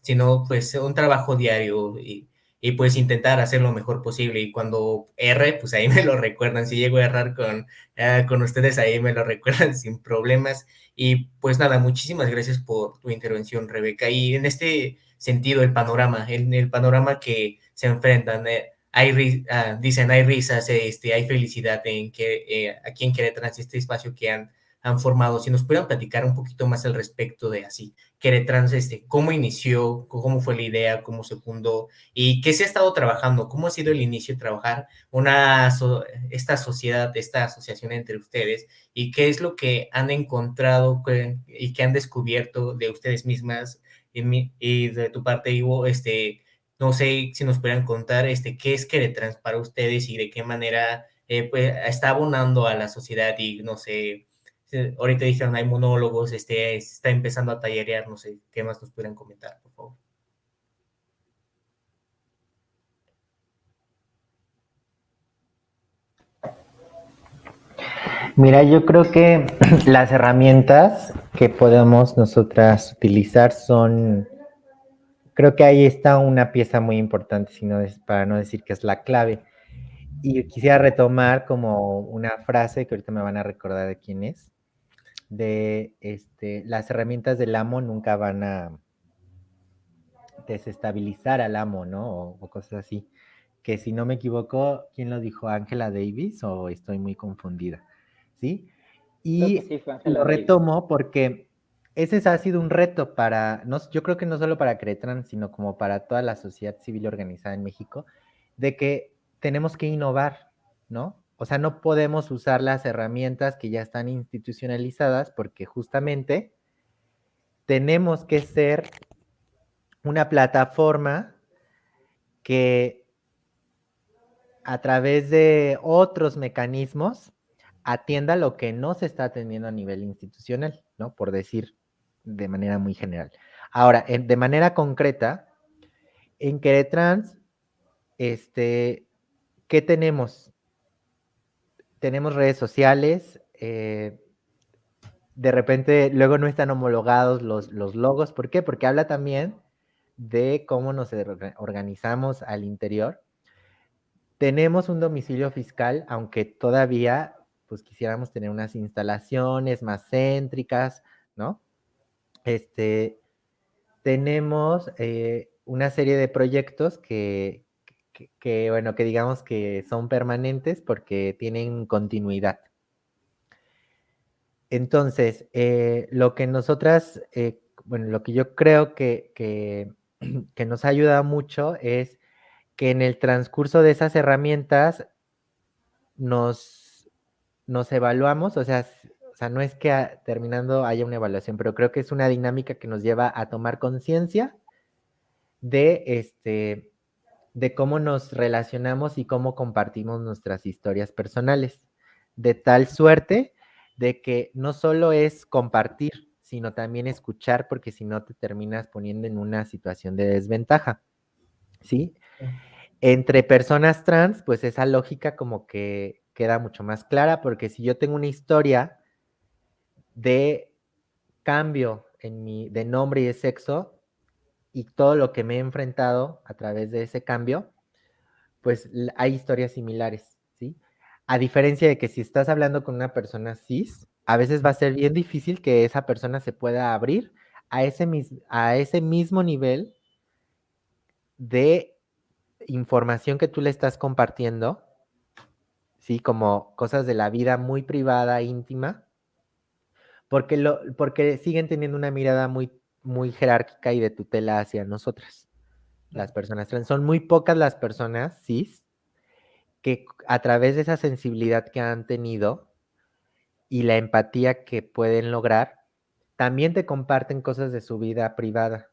sino pues un trabajo diario y pues intentar hacer lo mejor posible. Y cuando erre, pues ahí me lo recuerdan. Si llego a errar con ustedes, ahí me lo recuerdan sin problemas. Y pues nada, muchísimas gracias por tu intervención, Rebeca. Y en este sentido, en el panorama que se enfrentan, dicen, hay risas, hay felicidad aquí en Querétaro, este espacio que han formado. Si nos pudieran platicar un poquito más al respecto de así, Querétrans, cómo inició, cómo fue la idea, cómo se fundó y qué se ha estado trabajando, cómo ha sido el inicio de trabajar esta sociedad, esta asociación entre ustedes y qué es lo que han encontrado y que han descubierto de ustedes mismas y de tu parte, Ivo, no sé si nos pudieran contar qué es Querétrans para ustedes y de qué manera pues, está abonando a la sociedad y no sé, ahorita dijeron hay monólogos, está empezando a tallerear, no sé, qué más nos pudieran comentar, por favor. Mira, yo creo que las herramientas que podemos nosotras utilizar son, creo que ahí está una pieza muy importante, para no decir que es la clave. Y quisiera retomar como una frase que ahorita me van a recordar de quién es, de las herramientas del amo nunca van a desestabilizar al amo, ¿no? O cosas así. Que si no me equivoco, ¿quién lo dijo? ¿Angela Davis o estoy muy confundida? ¿Sí? Creo que Y sí fue lo Angela Davis. retomo porque ese ha sido un reto yo creo que no solo para Querétaro, sino como para toda la sociedad civil organizada en México, de que tenemos que innovar, ¿no? O sea, no podemos usar las herramientas que ya están institucionalizadas porque justamente tenemos que ser una plataforma que a través de otros mecanismos atienda lo que no se está atendiendo a nivel institucional, ¿no? Por decir de manera muy general. Ahora, de manera concreta, en Querétrans, ¿qué tenemos? Tenemos redes sociales, de repente luego no están homologados los logos. ¿Por qué? Porque habla también de cómo nos organizamos al interior. Tenemos un domicilio fiscal, aunque todavía pues quisiéramos tener unas instalaciones más céntricas, ¿no? Tenemos una serie de proyectos bueno, que digamos que son permanentes porque tienen continuidad. Entonces, lo que bueno, lo que yo creo que nos ha ayudado mucho es que en el transcurso de esas herramientas nos evaluamos, o sea, no es que terminando haya una evaluación, pero creo que es una dinámica que nos lleva a tomar conciencia de, de cómo nos relacionamos y cómo compartimos nuestras historias personales, de tal suerte de que no solo es compartir, sino también escuchar, porque si no te terminas poniendo en una situación de desventaja, ¿sí? Entre personas trans, pues esa lógica como que queda mucho más clara, porque si yo tengo una historia de cambio de nombre y de sexo y todo lo que me he enfrentado a través de ese cambio, pues hay historias similares, ¿sí? A diferencia de que si estás hablando con una persona cis, a veces va a ser bien difícil que esa persona se pueda abrir a ese mismo nivel de información que tú le estás compartiendo, ¿sí? Como cosas de la vida muy privada, íntima, porque siguen teniendo una mirada muy jerárquica y de tutela hacia nosotras, las personas trans. Son muy pocas las personas cis que a través de esa sensibilidad que han tenido y la empatía que pueden lograr, también te comparten cosas de su vida privada,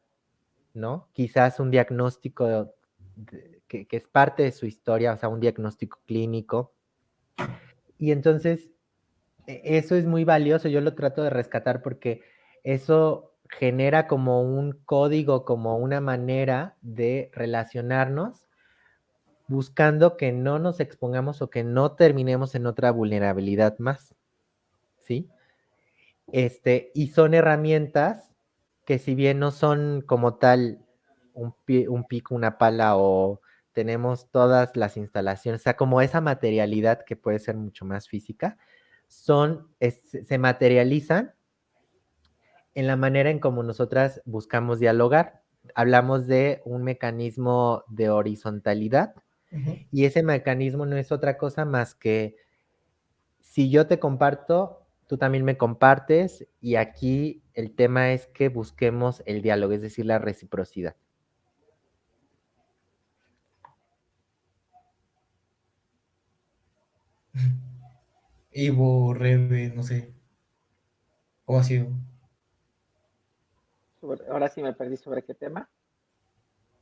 ¿no? Quizás un diagnóstico que es parte de su historia, o sea, un diagnóstico clínico. Y entonces, eso es muy valioso, yo lo trato de rescatar porque eso genera como un código, como una manera de relacionarnos buscando que no nos expongamos o que no terminemos en otra vulnerabilidad más, ¿sí? Y son herramientas que si bien no son como tal un pico, una pala o tenemos todas las instalaciones, o sea, como esa materialidad que puede ser mucho más física, se materializan en la manera en cómo nosotras buscamos dialogar. Hablamos de un mecanismo de horizontalidad y ese mecanismo no es otra cosa más que si yo te comparto, tú también me compartes y aquí el tema es que busquemos el diálogo, es decir, la reciprocidad. Ivo, Rebe, no sé, ¿cómo ha sido? Ahora sí me perdí sobre qué tema.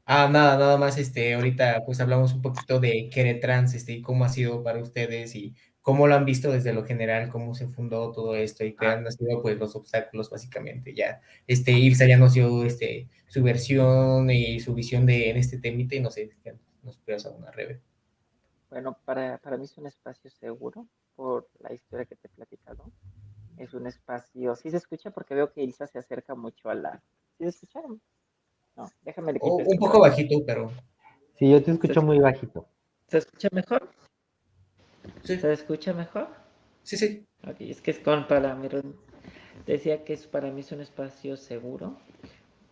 Nada más, ahorita pues hablamos un poquito de Queretrans, y cómo ha sido para ustedes y cómo lo han visto desde lo general, cómo se fundó todo esto y qué han sido pues los obstáculos básicamente. Ya, Ilsa ya nos dio, su versión y su visión en este temita y no sé, que nos puedas dar una Rebe. Bueno, para mí es un espacio seguro por la historia que te he platicado. Es un espacio, sí se escucha porque veo que Ilsa se acerca mucho a la... ¿Sí se escucha? No, déjame le quito Un esto poco para... bajito, pero Sí, yo te escucho muy bajito. ¿Se escucha mejor? sí, ¿Se escucha mejor? sí, sí. Ok, es que es con para mí. Decía que para mí es un espacio seguro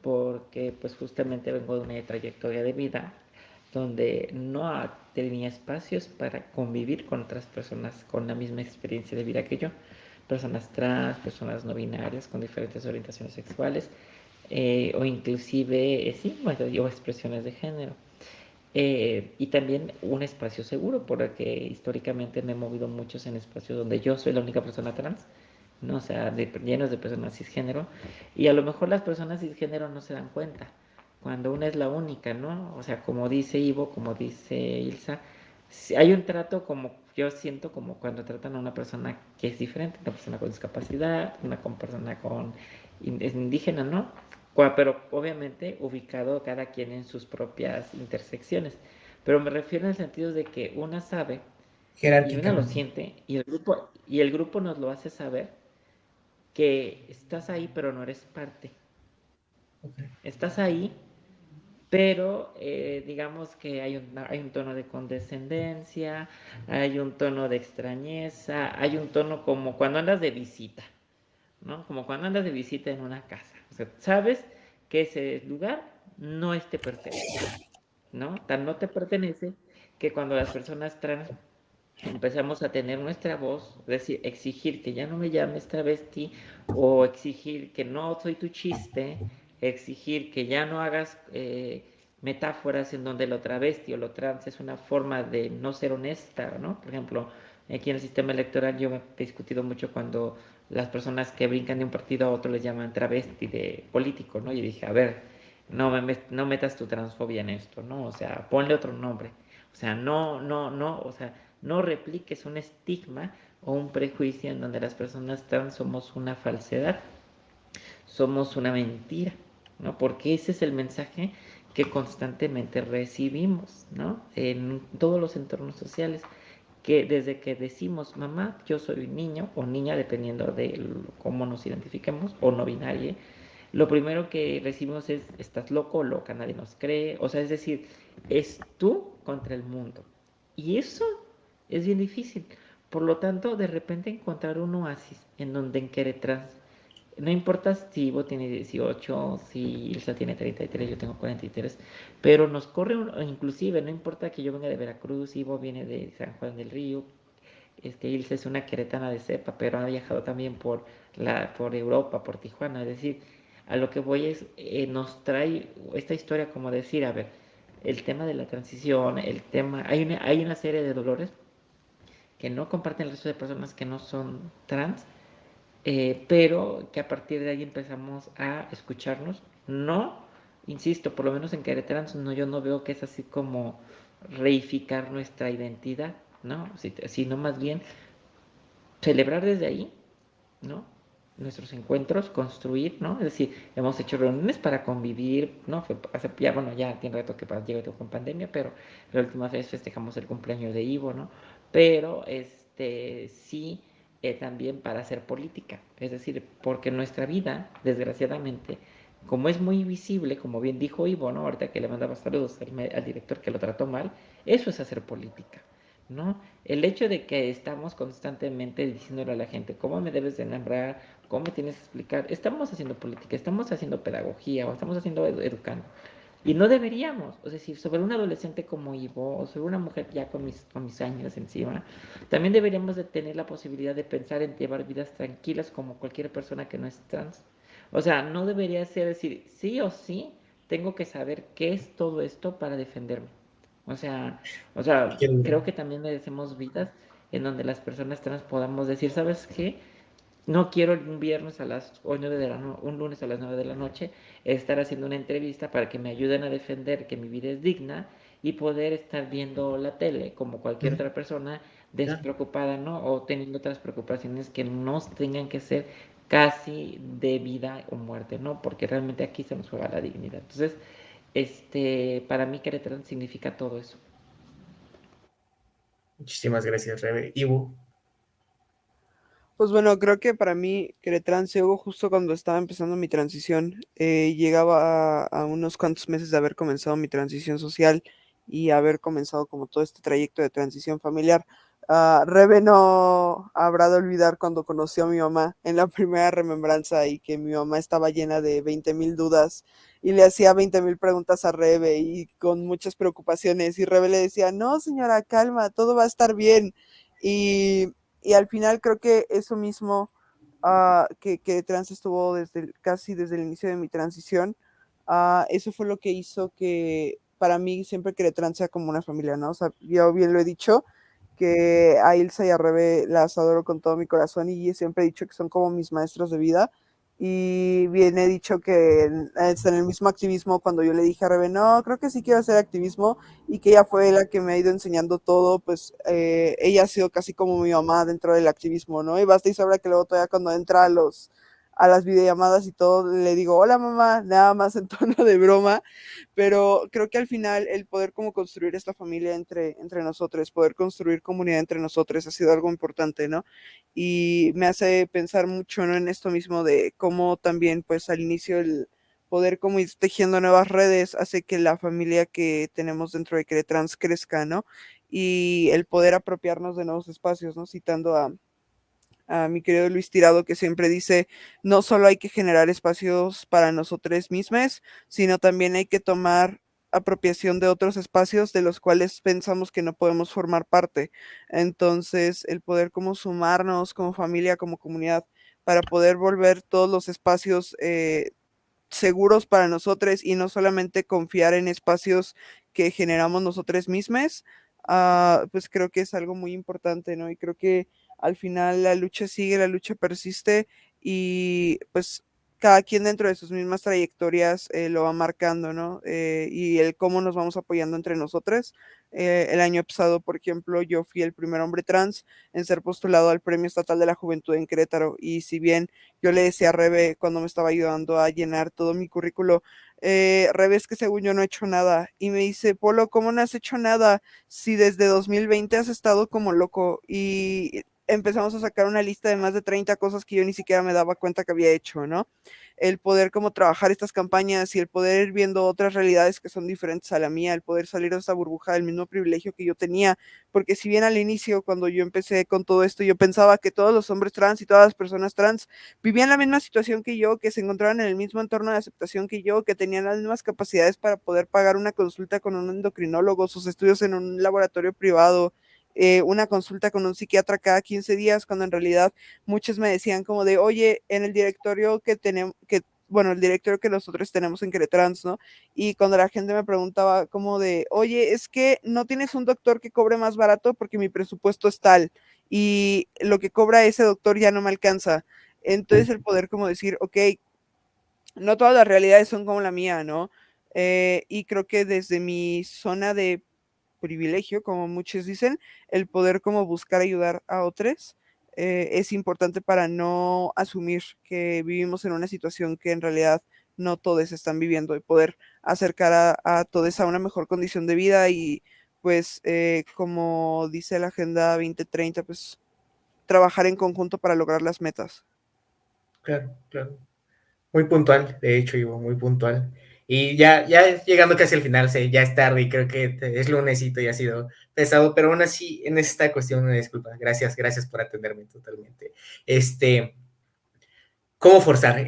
porque pues justamente vengo de una trayectoria de vida donde no tenía espacios para convivir con otras personas con la misma experiencia de vida que yo, personas trans, personas no binarias con diferentes orientaciones sexuales o inclusive sí, o expresiones de género. Y también un espacio seguro, porque históricamente me he movido muchos en espacios donde yo soy la única persona trans, ¿no? O sea, llenos de personas cisgénero, y a lo mejor las personas cisgénero no se dan cuenta, cuando una es la única, ¿no? O sea, como dice Ivo, como dice Ilsa, si hay un trato como, yo siento como cuando tratan a una persona que es diferente, una persona con discapacidad, una persona con indígena, ¿no? Pero obviamente ubicado cada quien en sus propias intersecciones. Pero me refiero en el sentido de que una sabe y una lo Jerárquicamente. siente y el grupo nos lo hace saber que estás ahí pero no eres parte. Okay. Estás ahí, pero digamos que hay un tono de condescendencia, hay un tono de extrañeza, hay un tono como cuando andas de visita, ¿no? Como cuando andas de visita en una casa. O sea, sabes que ese lugar no te pertenece, ¿no? Tan no te pertenece que cuando las personas trans empezamos a tener nuestra voz, es decir, exigir que ya no me llames travesti o exigir que no soy tu chiste, exigir que ya no hagas metáforas en donde lo travesti o lo trans es una forma de no ser honesta, ¿no? Por ejemplo, aquí en el sistema electoral yo he discutido mucho cuando las personas que brincan de un partido a otro les llaman travesti de político, ¿no? Y dije, a ver, no metas tu transfobia en esto, ¿no? O sea, ponle otro nombre. O sea, no, o sea, no repliques un estigma o un prejuicio en donde las personas trans somos una falsedad. somos una mentira, ¿no? Porque ese es el mensaje que constantemente recibimos, ¿no? En todos los entornos sociales, que desde que decimos, mamá, yo soy un niño o niña, dependiendo de cómo nos identifiquemos, o no binaria, lo primero que recibimos es, estás loco o loca, nadie nos cree, o sea, es decir, es tú contra el mundo. Y eso es bien difícil. Por lo tanto, de repente encontrar un oasis en donde en Querétaro, no importa si Ivo tiene 18, si Ilsa tiene 33, yo tengo 43, pero nos corre, inclusive, no importa que yo venga de Veracruz, Ivo viene de San Juan del Río, Ilse es una queretana de cepa, pero ha viajado también por Europa, por Tijuana, es decir, a lo que voy es, nos trae esta historia como decir, a ver, el tema de la transición, el tema, hay una serie de dolores que no comparten el resto de personas que no son trans, pero que a partir de ahí empezamos a escucharnos. No, insisto, por lo menos en Querétaro, no, yo no veo que es así como reificar nuestra identidad, ¿no? Sino más bien celebrar desde ahí, ¿no? Nuestros encuentros, construir, ¿no? Es decir, hemos hecho reuniones para convivir, ¿no? Fue hace, ya, bueno, ya tiene rato que llegó con pandemia, pero la última vez festejamos el cumpleaños de Ivo, ¿no? Pero, sí, también para hacer política, es decir, porque nuestra vida, desgraciadamente, como es muy visible, como bien dijo Ivo, ¿no? Ahorita que le mandaba saludos al director que lo trató mal, eso es hacer política, ¿no? El hecho de que estamos constantemente diciéndole a la gente cómo me debes de nombrar, cómo me tienes que explicar, estamos haciendo política, estamos haciendo pedagogía o estamos haciendo educando. Y no deberíamos, es decir, sobre un adolescente como Ivo o sobre una mujer ya con mis años encima, también deberíamos de tener la posibilidad de pensar en llevar vidas tranquilas como cualquier persona que no es trans. O sea, no debería ser decir, sí o sí, tengo que saber qué es todo esto para defenderme. O sea, creo que también merecemos vidas en donde las personas trans podamos decir, ¿sabes qué? No quiero un viernes a las 9 de la un lunes a las 9 de la noche estar haciendo una entrevista para que me ayuden a defender que mi vida es digna y poder estar viendo la tele como cualquier otra persona despreocupada, ¿no? O teniendo otras preocupaciones que no tengan que ser casi de vida o muerte, ¿no? Porque realmente aquí se nos juega la dignidad. Entonces, para mí Querétaro significa todo eso. Muchísimas gracias, Rebe. Ivo. Pues bueno, creo que para mí Querétaro llegó justo cuando estaba empezando mi transición. Llegaba a unos cuantos meses de haber comenzado mi transición social y haber comenzado como todo este trayecto de transición familiar. Rebe no habrá de olvidar cuando conoció a mi mamá en la primera remembranza y que mi mamá estaba llena de 20,000 dudas y le hacía 20,000 preguntas a Rebe y con muchas preocupaciones y Rebe le decía, no señora, calma, todo va a estar bien. Y al final creo que eso mismo que trans estuvo casi desde el inicio de mi transición, eso fue lo que hizo que para mí siempre que trans sea como una familia, ¿no? O sea, yo bien lo he dicho, que a Ilsa y a Rebe las adoro con todo mi corazón y siempre he dicho que son como mis maestros de vida. Y bien he dicho que es en el mismo activismo cuando yo le dije a Rebe, no, creo que sí quiero hacer activismo y que ella fue la que me ha ido enseñando todo, pues ella ha sido casi como mi mamá dentro del activismo, ¿no? Y basta y sobra que luego todavía cuando entra a las videollamadas y todo, le digo, hola mamá, nada más en tono de broma, pero creo que al final el poder como construir esta familia entre nosotros, poder construir comunidad entre nosotros ha sido algo importante, ¿no? Y me hace pensar mucho, ¿no? En esto mismo de cómo también pues al inicio el poder como ir tejiendo nuevas redes hace que la familia que tenemos dentro de Querétrans crezca, ¿no? Y el poder apropiarnos de nuevos espacios, ¿no? Citando a mi querido Luis Tirado, que siempre dice, no solo hay que generar espacios para nosotros mismos, sino también hay que tomar apropiación de otros espacios de los cuales pensamos que no podemos formar parte. Entonces, el poder como sumarnos como familia, como comunidad, para poder volver todos los espacios seguros para nosotros y no solamente confiar en espacios que generamos nosotros mismos, pues creo que es algo muy importante, ¿no? Y creo que al final la lucha sigue, la lucha persiste y pues cada quien dentro de sus mismas trayectorias lo va marcando, ¿no? Y el cómo nos vamos apoyando entre nosotros. El año pasado, por ejemplo, yo fui el primer hombre trans en ser postulado al Premio Estatal de la Juventud en Querétaro, y si bien yo le decía a Rebe cuando me estaba ayudando a llenar todo mi currículo, Rebe, es que según yo no he hecho nada, y me dice, Polo, ¿cómo no has hecho nada si desde 2020 has estado como loco? Y empezamos a sacar una lista de más de 30 cosas que yo ni siquiera me daba cuenta que había hecho, ¿no? El poder como trabajar estas campañas y el poder ir viendo otras realidades que son diferentes a la mía, el poder salir de esa burbuja del mismo privilegio que yo tenía, porque si bien al inicio, cuando yo empecé con todo esto, yo pensaba que todos los hombres trans y todas las personas trans vivían la misma situación que yo, que se encontraban en el mismo entorno de aceptación que yo, que tenían las mismas capacidades para poder pagar una consulta con un endocrinólogo, sus estudios en un laboratorio privado, una consulta con un psiquiatra cada 15 días, cuando en realidad muchos me decían como de, oye, en el directorio que tenemos, bueno, el directorio que nosotros tenemos en Queretrans, ¿no? Y cuando la gente me preguntaba como de, oye, es que no tienes un doctor que cobre más barato porque mi presupuesto es tal y lo que cobra ese doctor ya no me alcanza. Entonces el poder como decir, ok, no todas las realidades son como la mía, ¿no? Y creo que desde mi zona de privilegio, como muchos dicen, el poder como buscar ayudar a otros es importante para no asumir que vivimos en una situación que en realidad no todos están viviendo, y poder acercar a todos a una mejor condición de vida y pues como dice la Agenda 2030, pues trabajar en conjunto para lograr las metas. Claro, claro. Muy puntual, de hecho, Ivo, muy puntual. Y ya llegando casi al final, ya es tarde y creo que es lunesito y ha sido pesado, pero aún así, en esta cuestión, una disculpa. Gracias por atenderme totalmente. ¿Cómo forzar?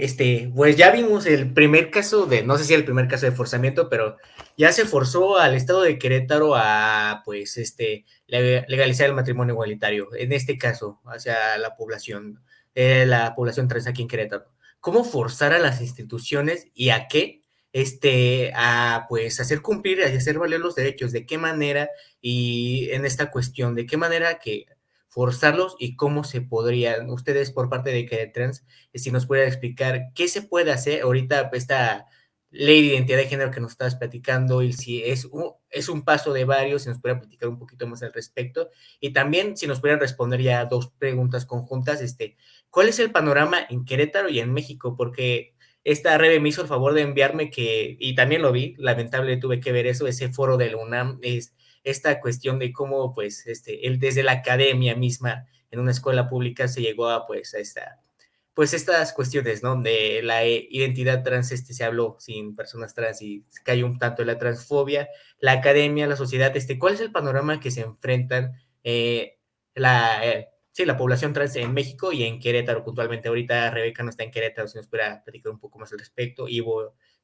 Pues ya vimos el primer caso no sé si el primer caso de forzamiento, pero ya se forzó al estado de Querétaro a, pues, legalizar el matrimonio igualitario, en este caso, hacia la población trans aquí en Querétaro. ¿Cómo forzar a las instituciones y a qué? A, pues, hacer cumplir, a hacer valer los derechos, de qué manera, y en esta cuestión, de qué manera que forzarlos y cómo se podrían, ustedes por parte de Querétrans, si nos puede explicar qué se puede hacer ahorita, esta ley de identidad de género que nos estabas platicando, y si es un paso de varios, si nos puede platicar un poquito más al respecto, y también si nos pudieran responder ya dos preguntas conjuntas, ¿cuál es el panorama en Querétaro y en México? Porque esta Rebe me hizo el favor de enviarme y también lo vi, lamentable tuve que ver eso, ese foro de la UNAM, es esta cuestión de cómo, pues, desde la academia misma, en una escuela pública, se llegó a, pues, pues estas cuestiones, ¿no? De la identidad trans, se habló sin personas trans y cayó un tanto en la transfobia, la academia, la sociedad, ¿cuál es el panorama que se enfrentan la población trans en México y en Querétaro puntualmente? Ahorita Rebeca no está en Querétaro, si nos pudiera platicar un poco más al respecto. Y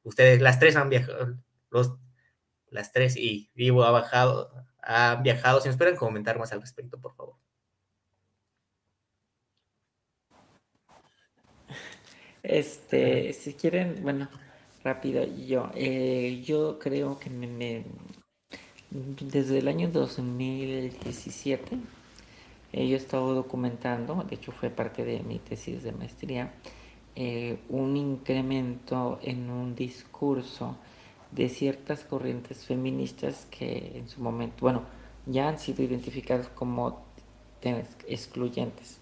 ustedes, las tres han viajado, las tres, y Ivo ha viajado, si nos pueden comentar más al respecto, por favor. Si quieren, bueno, rápido, yo creo que desde el año 2017 yo he estado documentando, de hecho fue parte de mi tesis de maestría, un incremento en un discurso de ciertas corrientes feministas que en su momento, bueno, ya han sido identificadas como excluyentes,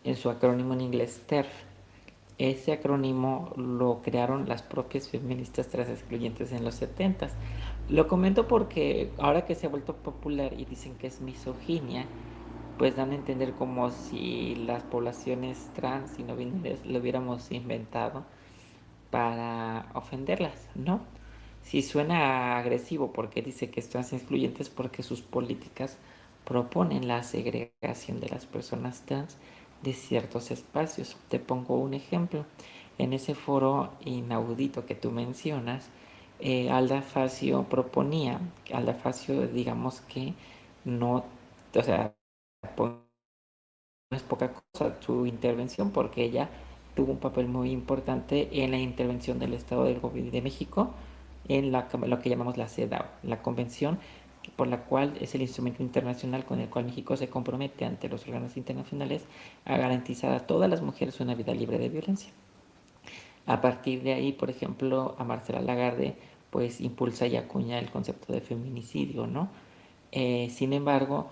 en su acrónimo en inglés TERF. Ese acrónimo lo crearon las propias feministas tras excluyentes en los 70s. Lo comento porque ahora que se ha vuelto popular y dicen que es misoginia, pues dan a entender como si las poblaciones trans y no binarias lo hubiéramos inventado para ofenderlas, ¿no? Si suena agresivo porque dice que están excluyentes porque sus políticas proponen la segregación de las personas trans de ciertos espacios. Te pongo un ejemplo. En ese foro inaudito que tú mencionas, Alda Facio proponía, Alda Facio digamos que no, o sea, no es poca cosa su intervención, porque ella tuvo un papel muy importante en la intervención del Estado del Gobierno de México en lo que llamamos la CEDAW, la convención por la cual es el instrumento internacional con el cual México se compromete ante los órganos internacionales a garantizar a todas las mujeres una vida libre de violencia. A partir de ahí, por ejemplo, a Marcela Lagarde pues impulsa y acuña el concepto de feminicidio, ¿no? Sin embargo,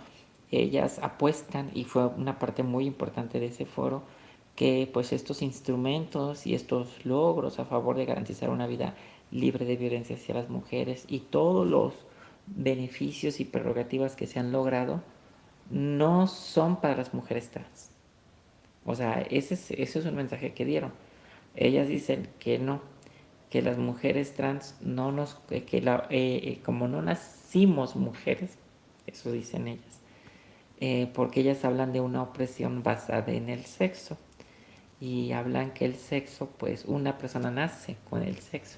ellas apuestan, y fue una parte muy importante de ese foro, que pues estos instrumentos y estos logros a favor de garantizar una vida libre de violencia hacia las mujeres y todos los beneficios y prerrogativas que se han logrado no son para las mujeres trans. O sea, ese es un mensaje que dieron. Ellas dicen que no, que las mujeres trans no nos, como no nacimos mujeres, eso dicen ellas, porque ellas hablan de una opresión basada en el sexo y hablan que el sexo, pues una persona nace con el sexo.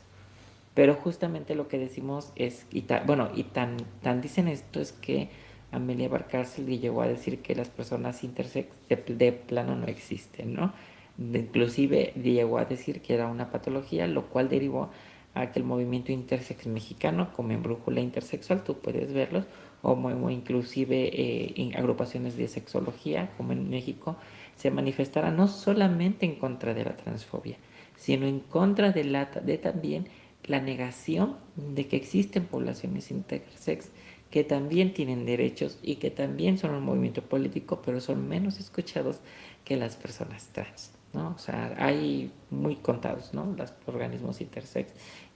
Pero justamente lo que decimos es, y tan dicen esto es que Amelia Barcárcel llegó a decir que las personas intersex de plano no existen, ¿no? Inclusive llegó a decir que era una patología, lo cual derivó a que el movimiento intersex mexicano, como en Brújula Intersexual, tú puedes verlos, o inclusive agrupaciones de sexología, como en México, se manifestara no solamente en contra de la transfobia, sino en contra de también la negación de que existen poblaciones intersex que también tienen derechos y que también son un movimiento político, pero son menos escuchados que las personas trans, ¿no? O sea, hay muy contados, ¿no? Los organismos intersex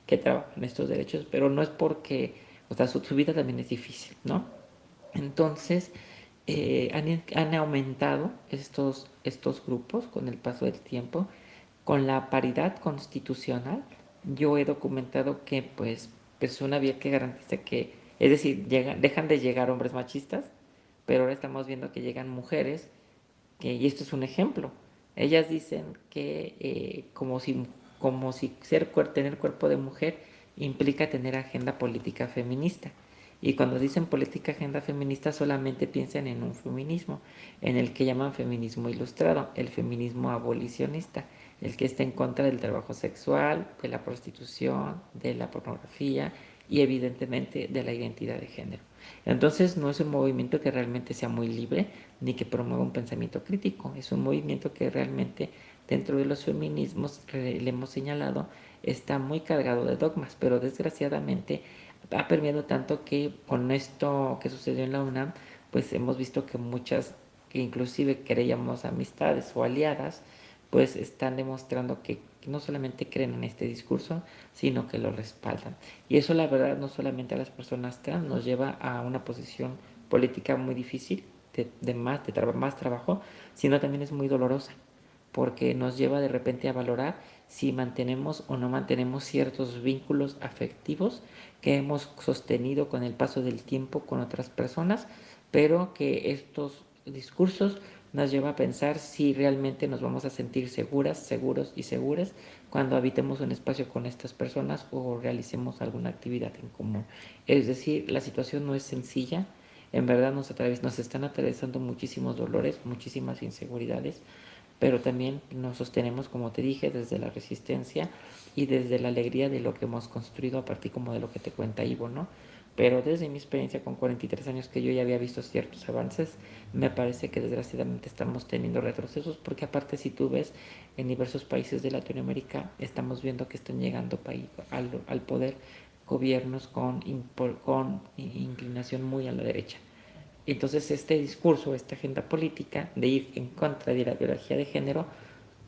que trabajan estos derechos, pero no es porque, o sea, su vida también es difícil, ¿no? Entonces, han aumentado estos grupos con el paso del tiempo, con la paridad constitucional. Yo he documentado que pues una vía que garantiza que, es decir, dejan de llegar hombres machistas, pero ahora estamos viendo que llegan mujeres, y esto es un ejemplo. Ellas dicen que como si tener cuerpo de mujer implica tener agenda política feminista. Y cuando dicen política agenda feminista solamente piensan en un feminismo, en el que llaman feminismo ilustrado, el feminismo abolicionista, el que está en contra del trabajo sexual, de la prostitución, de la pornografía y evidentemente de la identidad de género. Entonces no es un movimiento que realmente sea muy libre ni que promueva un pensamiento crítico, es un movimiento que realmente dentro de los feminismos, le hemos señalado, está muy cargado de dogmas, pero desgraciadamente ha permeado tanto que con esto que sucedió en la UNAM, pues hemos visto que muchas, que inclusive creíamos amistades o aliadas, pues están demostrando que no solamente creen en este discurso, sino que lo respaldan. Y eso la verdad no solamente a las personas trans nos lleva a una posición política muy difícil, más trabajo, sino también es muy dolorosa, porque nos lleva de repente a valorar si mantenemos o no mantenemos ciertos vínculos afectivos que hemos sostenido con el paso del tiempo con otras personas, pero que estos discursos nos lleva a pensar si realmente nos vamos a sentir seguras, seguros y seguras cuando habitemos un espacio con estas personas o realicemos alguna actividad en común. Es decir, la situación no es sencilla, en verdad nos están atravesando muchísimos dolores, muchísimas inseguridades, pero también nos sostenemos, como te dije, desde la resistencia y desde la alegría de lo que hemos construido a partir como de lo que te cuenta Ivo, ¿no? Pero desde mi experiencia con 43 años que yo ya había visto ciertos avances, me parece que desgraciadamente estamos teniendo retrocesos, porque aparte si tú ves en diversos países de Latinoamérica, estamos viendo que están llegando al poder gobiernos con inclinación muy a la derecha. Entonces este discurso, esta agenda política de ir en contra de la ideología de género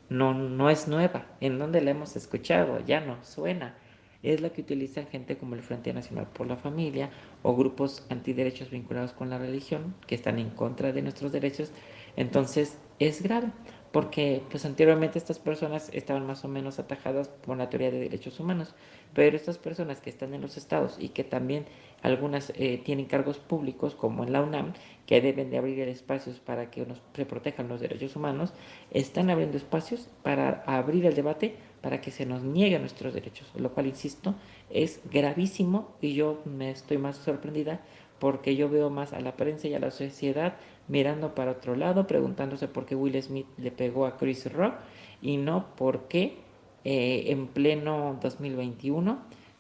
no es nueva. ¿En dónde la hemos escuchado? Ya no suena. Es la que utilizan gente como el Frente Nacional por la Familia o grupos antiderechos vinculados con la religión que están en contra de nuestros derechos. Entonces es grave porque pues anteriormente estas personas estaban más o menos atajadas por la teoría de derechos humanos, pero estas personas que están en los estados y que también algunas tienen cargos públicos como en la UNAM, que deben de abrir espacios para que se protejan los derechos humanos, están abriendo espacios para abrir el debate para que se nos nieguen nuestros derechos, lo cual, insisto, es gravísimo y yo me estoy más sorprendida porque yo veo más a la prensa y a la sociedad mirando para otro lado, preguntándose por qué Will Smith le pegó a Chris Rock y no por qué en pleno 2021,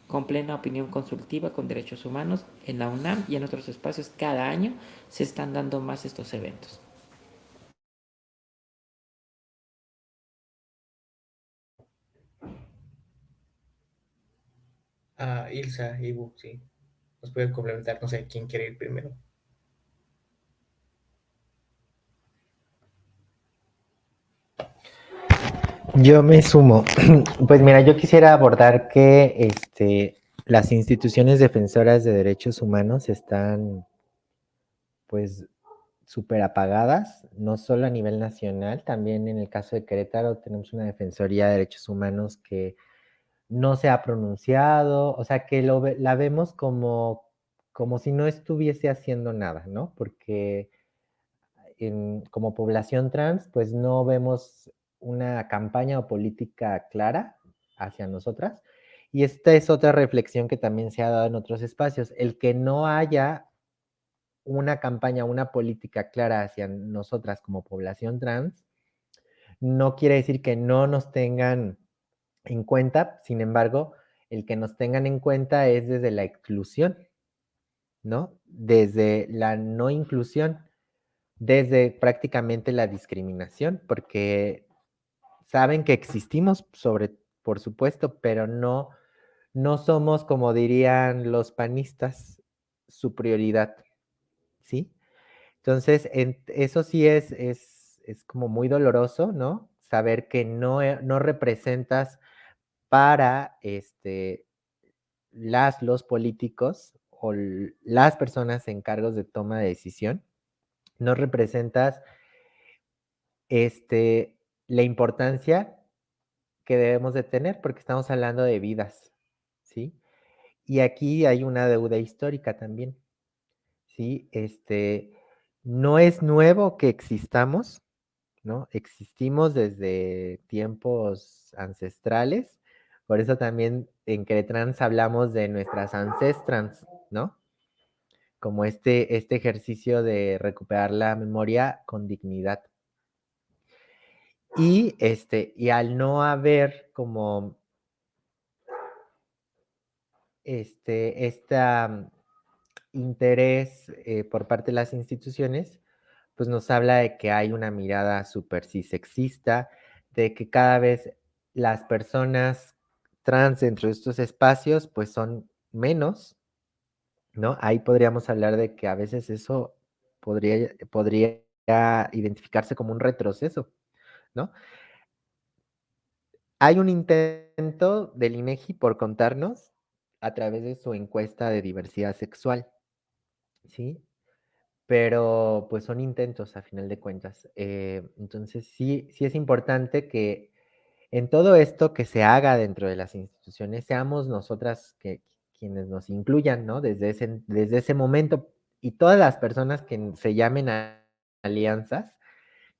con plena opinión consultiva con derechos humanos en la UNAM y en otros espacios, cada año se están dando más estos eventos. Ilsa, Ibu, sí. Nos pueden complementar, no sé quién quiere ir primero. Yo me sumo. Pues mira, yo quisiera abordar que las instituciones defensoras de derechos humanos están pues súper apagadas, no solo a nivel nacional, también en el caso de Querétaro tenemos una Defensoría de Derechos Humanos que no se ha pronunciado, o sea que la vemos como si no estuviese haciendo nada, ¿no? Porque como población trans, pues no vemos una campaña o política clara hacia nosotras. Y esta es otra reflexión que también se ha dado en otros espacios, el que no haya una campaña, una política clara hacia nosotras como población trans, no quiere decir que no nos tengan en cuenta, sin embargo, el que nos tengan en cuenta es desde la exclusión, ¿no? Desde la no inclusión, desde prácticamente la discriminación, porque saben que existimos por supuesto, pero no somos, como dirían los panistas, su prioridad, ¿sí? Entonces, eso sí es como muy doloroso, ¿no? Saber que no representas para los políticos o las personas en cargos de toma de decisión, no representas la importancia que debemos de tener porque estamos hablando de vidas, ¿sí? Y aquí hay una deuda histórica también, ¿sí? No es nuevo que existamos, ¿no? Existimos desde tiempos ancestrales, por eso también en Queretrans hablamos de nuestras ancestrans, ¿no? Como este ejercicio de recuperar la memoria con dignidad. Y al no haber como este interés por parte de las instituciones, pues nos habla de que hay una mirada súper sexista, de que cada vez las personas trans dentro de estos espacios pues son menos, ¿no? Ahí podríamos hablar de que a veces eso podría identificarse como un retroceso, ¿no? Hay un intento del INEGI por contarnos a través de su encuesta de diversidad sexual, ¿sí? Pero pues son intentos a final de cuentas. Entonces sí es importante que en todo esto que se haga dentro de las instituciones, seamos nosotras quienes nos incluyan, ¿no? Desde ese momento y todas las personas que se llamen a alianzas,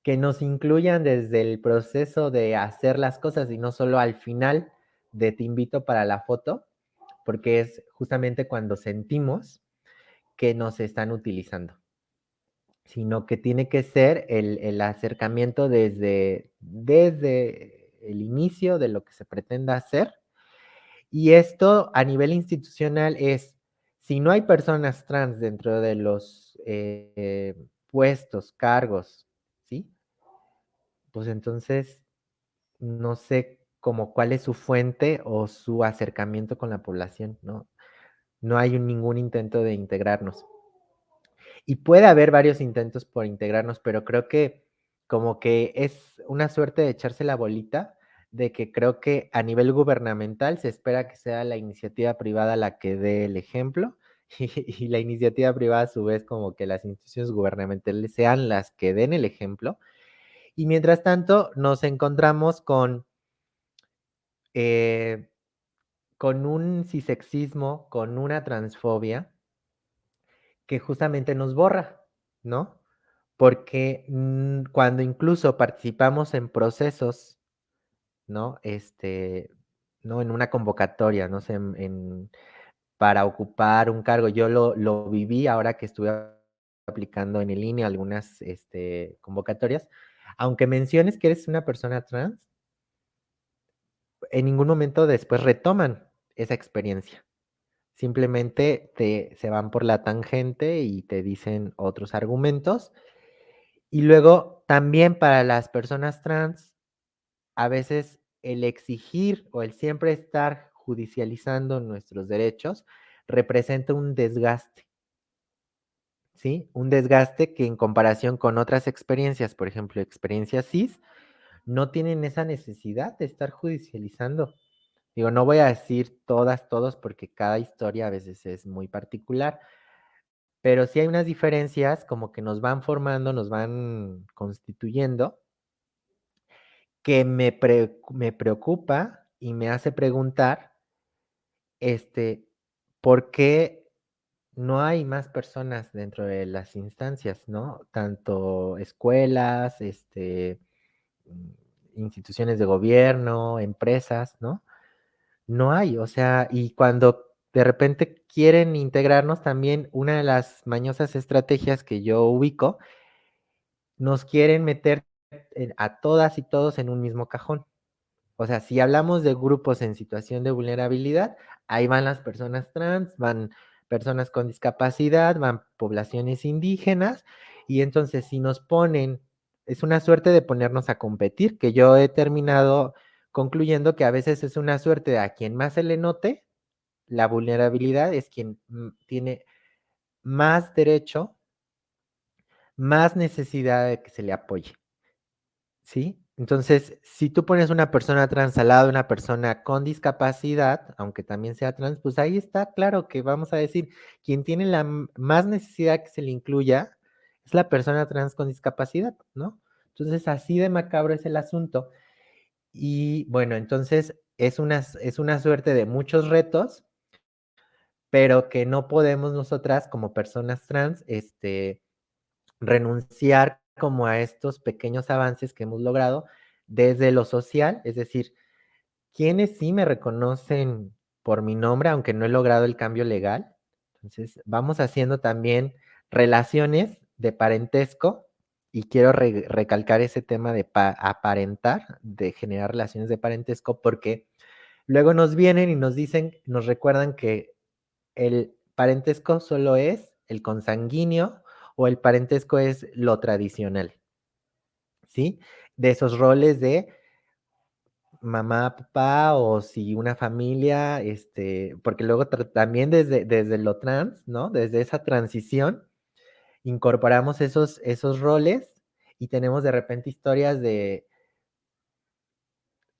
que nos incluyan desde el proceso de hacer las cosas y no solo al final de te invito para la foto, porque es justamente cuando sentimos que nos están utilizando, sino que tiene que ser el acercamiento desde el inicio de lo que se pretenda hacer. Y esto a nivel institucional es, si no hay personas trans dentro de los puestos, cargos, ¿sí? Pues entonces no sé como cuál es su fuente o su acercamiento con la población, ¿no? No hay ningún intento de integrarnos. Y puede haber varios intentos por integrarnos, pero creo que como que es una suerte de echarse la bolita, de que creo que a nivel gubernamental se espera que sea la iniciativa privada la que dé el ejemplo y la iniciativa privada a su vez como que las instituciones gubernamentales sean las que den el ejemplo. Y mientras tanto nos encontramos eh, con un cisexismo, con una transfobia que justamente nos borra, ¿no? Porque cuando incluso participamos en procesos, ¿no? ¿No? En una convocatoria, no sé, para ocupar un cargo, yo lo viví ahora que estuve aplicando en línea algunas convocatorias, aunque menciones que eres una persona trans, en ningún momento después retoman esa experiencia. Simplemente se van por la tangente y te dicen otros argumentos. Y luego también para las personas trans, a veces el exigir o el siempre estar judicializando nuestros derechos, representa un desgaste, ¿sí? Un desgaste que en comparación con otras experiencias, por ejemplo, experiencias cis, no tienen esa necesidad de estar judicializando. Digo, no voy a decir todas, todos, porque cada historia a veces es muy particular, pero sí hay unas diferencias como que nos van formando, nos van constituyendo, que me preocupa y me hace preguntar, ¿por qué no hay más personas dentro de las instancias, ¿no? Tanto escuelas, mm, instituciones de gobierno, empresas, ¿no? No hay, o sea, y cuando de repente quieren integrarnos también, una de las mañosas estrategias que yo ubico, nos quieren meter a todas y todos en un mismo cajón. O sea, si hablamos de grupos en situación de vulnerabilidad, ahí van las personas trans, van personas con discapacidad, van poblaciones indígenas, y entonces si nos ponen, es una suerte de ponernos a competir, que yo he terminado concluyendo que a veces es una suerte de a quien más se le note la vulnerabilidad es quien tiene más derecho, más necesidad de que se le apoye. ¿Sí? Entonces, si tú pones una persona trans al lado de una persona con discapacidad, aunque también sea trans, pues ahí está claro que vamos a decir, quien tiene la más necesidad que se le incluya es la persona trans con discapacidad, ¿no? Entonces, así de macabro es el asunto. Y bueno, entonces es una suerte de muchos retos, pero que no podemos nosotras como personas trans, renunciar como a estos pequeños avances que hemos logrado desde lo social, es decir, quienes sí me reconocen por mi nombre, aunque no he logrado el cambio legal. Entonces, vamos haciendo también relaciones de parentesco y quiero recalcar ese tema de aparentar, de generar relaciones de parentesco, porque luego nos vienen y nos dicen, nos recuerdan que el parentesco solo es el consanguíneo o el parentesco es lo tradicional, ¿sí? De esos roles de mamá, papá o si una familia, porque luego también desde lo trans, ¿no? Desde esa transición, incorporamos esos roles y tenemos de repente historias de,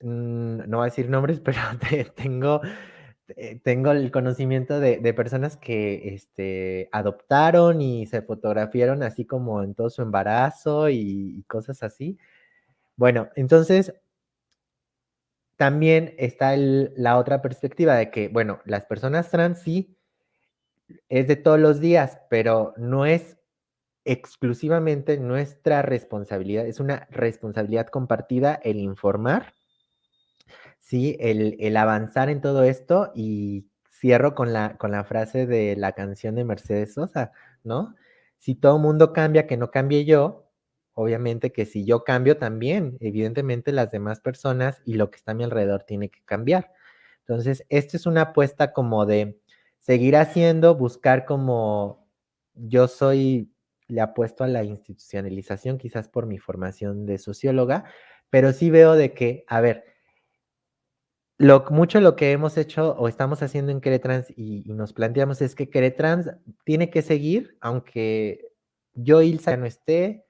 no voy a decir nombres, pero tengo el conocimiento de personas que adoptaron y se fotografiaron así como en todo su embarazo y cosas así. Bueno, entonces también está la otra perspectiva de que, bueno, las personas trans sí es de todos los días, pero no es exclusivamente nuestra responsabilidad, es una responsabilidad compartida el informar, ¿sí? El avanzar en todo esto y cierro con la frase de la canción de Mercedes Sosa, ¿no? Si todo mundo cambia, que no cambie yo, obviamente que si yo cambio también, evidentemente las demás personas y lo que está a mi alrededor tiene que cambiar. Entonces, esto es una apuesta como de seguir haciendo, buscar como yo soy, le apuesto a la institucionalización, quizás por mi formación de socióloga, pero sí veo de que, a ver, mucho lo que hemos hecho o estamos haciendo en Queretrans y nos planteamos es que Queretrans tiene que seguir, aunque yo, Ilsa, ya no esté,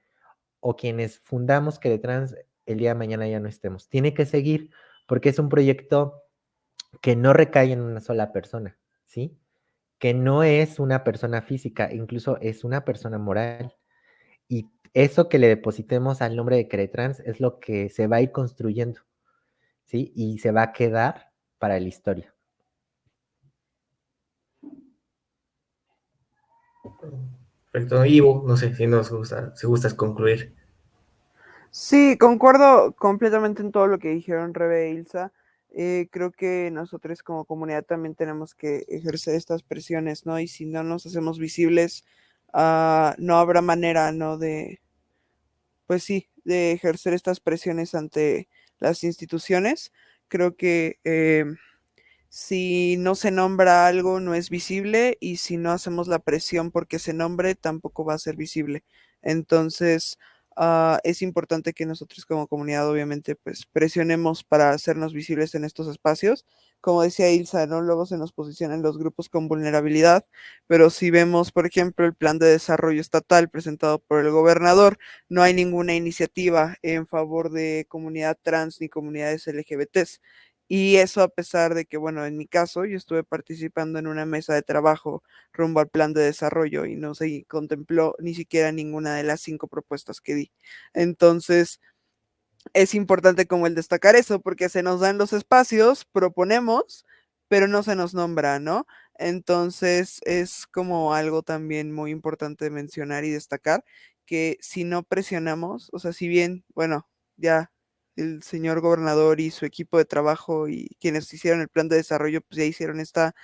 o quienes fundamos Queretrans el día de mañana ya no estemos. Tiene que seguir porque es un proyecto que no recae en una sola persona, ¿sí? Que no es una persona física, incluso es una persona moral. Y eso que le depositemos al nombre de Queretrans es lo que se va a ir construyendo, ¿sí? Y se va a quedar para la historia. Perfecto, Ivo, no sé si nos gusta, si gustas concluir. Sí, concuerdo completamente en todo lo que dijeron Rebe e Ilsa. Creo que nosotros como comunidad también tenemos que ejercer estas presiones, ¿no? Y si no nos hacemos visibles, no habrá manera, ¿no? Pues sí, de ejercer estas presiones ante las instituciones. Creo que si no se nombra algo, no es visible, y si no hacemos la presión porque se nombre, tampoco va a ser visible. Entonces, Es importante que nosotros como comunidad obviamente pues presionemos para hacernos visibles en estos espacios. Como decía Ilsa, ¿no? Luego se nos posicionan los grupos con vulnerabilidad, pero si vemos, por ejemplo, el plan de desarrollo estatal presentado por el gobernador, no hay ninguna iniciativa en favor de comunidad trans ni comunidades LGBTs. Y eso a pesar de que, bueno, en mi caso, yo estuve participando en una mesa de trabajo rumbo al plan de desarrollo y no se contempló ni siquiera ninguna de las 5 propuestas que di. Entonces, es importante como el destacar eso, porque se nos dan los espacios, proponemos, pero no se nos nombra, ¿no? Entonces, es como algo también muy importante mencionar y destacar, que si no presionamos, o sea, si bien, bueno, ya el señor gobernador y su equipo de trabajo y quienes hicieron el plan de desarrollo, pues ya hicieron esta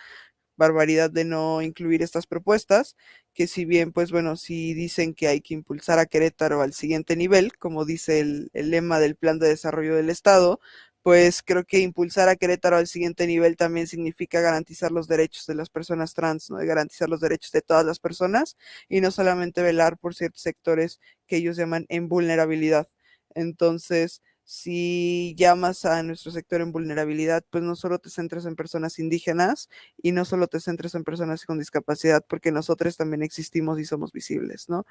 barbaridad de no incluir estas propuestas, que si bien, pues bueno, si dicen que hay que impulsar a Querétaro al siguiente nivel, como dice el lema del Plan de Desarrollo del Estado, pues creo que impulsar a Querétaro al siguiente nivel también significa garantizar los derechos de las personas trans, ¿no? De garantizar los derechos de todas las personas y no solamente velar por ciertos sectores que ellos llaman en vulnerabilidad. Entonces, si llamas a nuestro sector en vulnerabilidad, pues no solo te centras en personas indígenas, y no solo te centres en personas con discapacidad, porque nosotros también existimos y somos visibles, ¿no?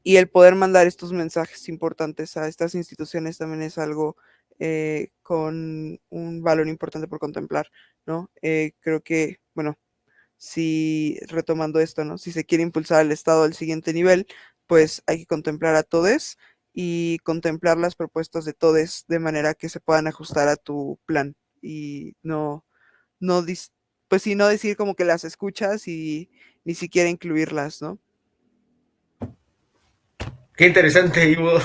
Y el poder mandar estos mensajes importantes a estas instituciones también es algo con un valor importante por contemplar, ¿no? Creo que, bueno, si retomando esto, ¿no? Si se quiere impulsar al Estado al siguiente nivel, pues hay que contemplar a todes y contemplar las propuestas de todes de manera que se puedan ajustar a tu plan y no, pues sí, no decir como que las escuchas y ni siquiera incluirlas, ¿no? Qué interesante, Ivo.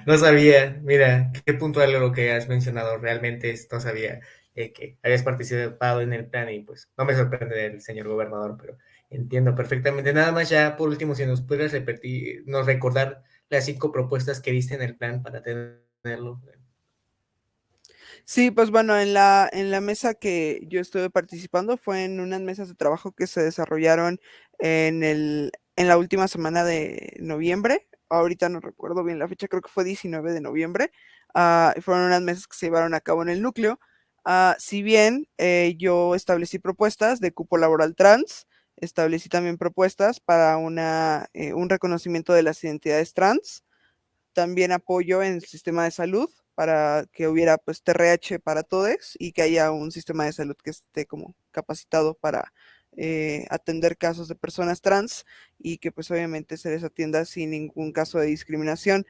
No sabía, mira, qué puntual lo que has mencionado. Realmente no sabía que habías participado en el plan y pues no me sorprende el señor gobernador, pero entiendo perfectamente. Nada más ya por último, si nos puedes repetir, nos recordar las 5 propuestas que diste en el plan para tenerlo. Sí, pues bueno, en la mesa que yo estuve participando fue en unas mesas de trabajo que se desarrollaron en la última semana de noviembre. Ahorita no recuerdo bien la fecha, creo que fue 19 de noviembre. Fueron unas mesas que se llevaron a cabo en el núcleo. Si bien yo establecí propuestas de cupo laboral trans, establecí también propuestas para un reconocimiento de las identidades trans, también apoyo en el sistema de salud para que hubiera pues TRH para todos y que haya un sistema de salud que esté como capacitado para atender casos de personas trans y que pues obviamente se les atienda sin ningún caso de discriminación.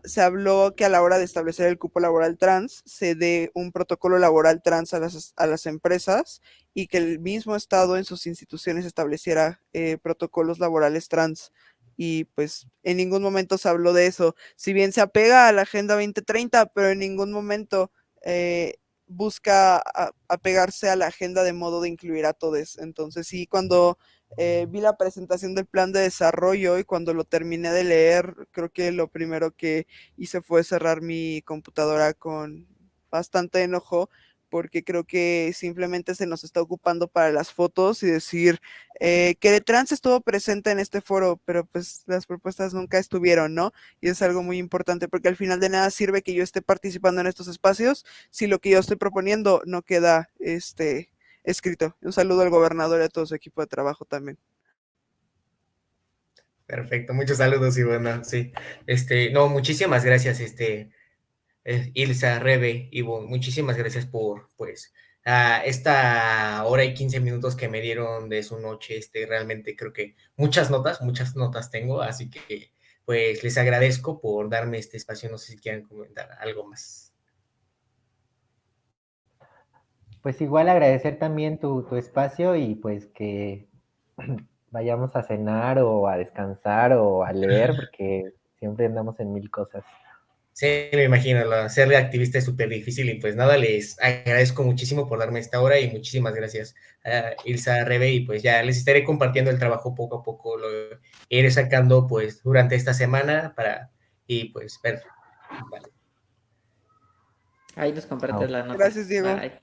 Se habló que a la hora de establecer el cupo laboral trans se dé un protocolo laboral trans a las empresas y que el mismo Estado en sus instituciones estableciera protocolos laborales trans. Y pues en ningún momento se habló de eso. Si bien se apega a la Agenda 2030, pero en ningún momento busca apegarse a la agenda de modo de incluir a todos. Entonces sí, cuando vi la presentación del plan de desarrollo y cuando lo terminé de leer, creo que lo primero que hice fue cerrar mi computadora con bastante enojo, porque creo que simplemente se nos está ocupando para las fotos y decir que de trans estuvo presente en este foro, pero pues las propuestas nunca estuvieron, ¿no? Y es algo muy importante porque al final de nada sirve que yo esté participando en estos espacios si lo que yo estoy proponiendo no queda escrito. Un saludo al gobernador y a todo su equipo de trabajo también. Perfecto, muchos saludos y bueno, sí. No, muchísimas gracias, Ilsa, Rebe, Ivo, muchísimas gracias por, pues, esta hora y 15 minutos que me dieron de su noche. Realmente creo que muchas notas tengo, así que, pues, les agradezco por darme este espacio. No sé si quieren comentar algo más. Pues igual agradecer también tu espacio y pues que vayamos a cenar o a descansar o a leer, porque siempre andamos en mil cosas. Sí, me imagino, ser activista es súper difícil y pues nada, les agradezco muchísimo por darme esta hora y muchísimas gracias a Ilsa, Rebe, y pues ya les estaré compartiendo el trabajo poco a poco, lo iré sacando pues durante esta semana y pues ver. Vale. Ahí nos compartes Chao. la nota. Gracias, Diego. Bye.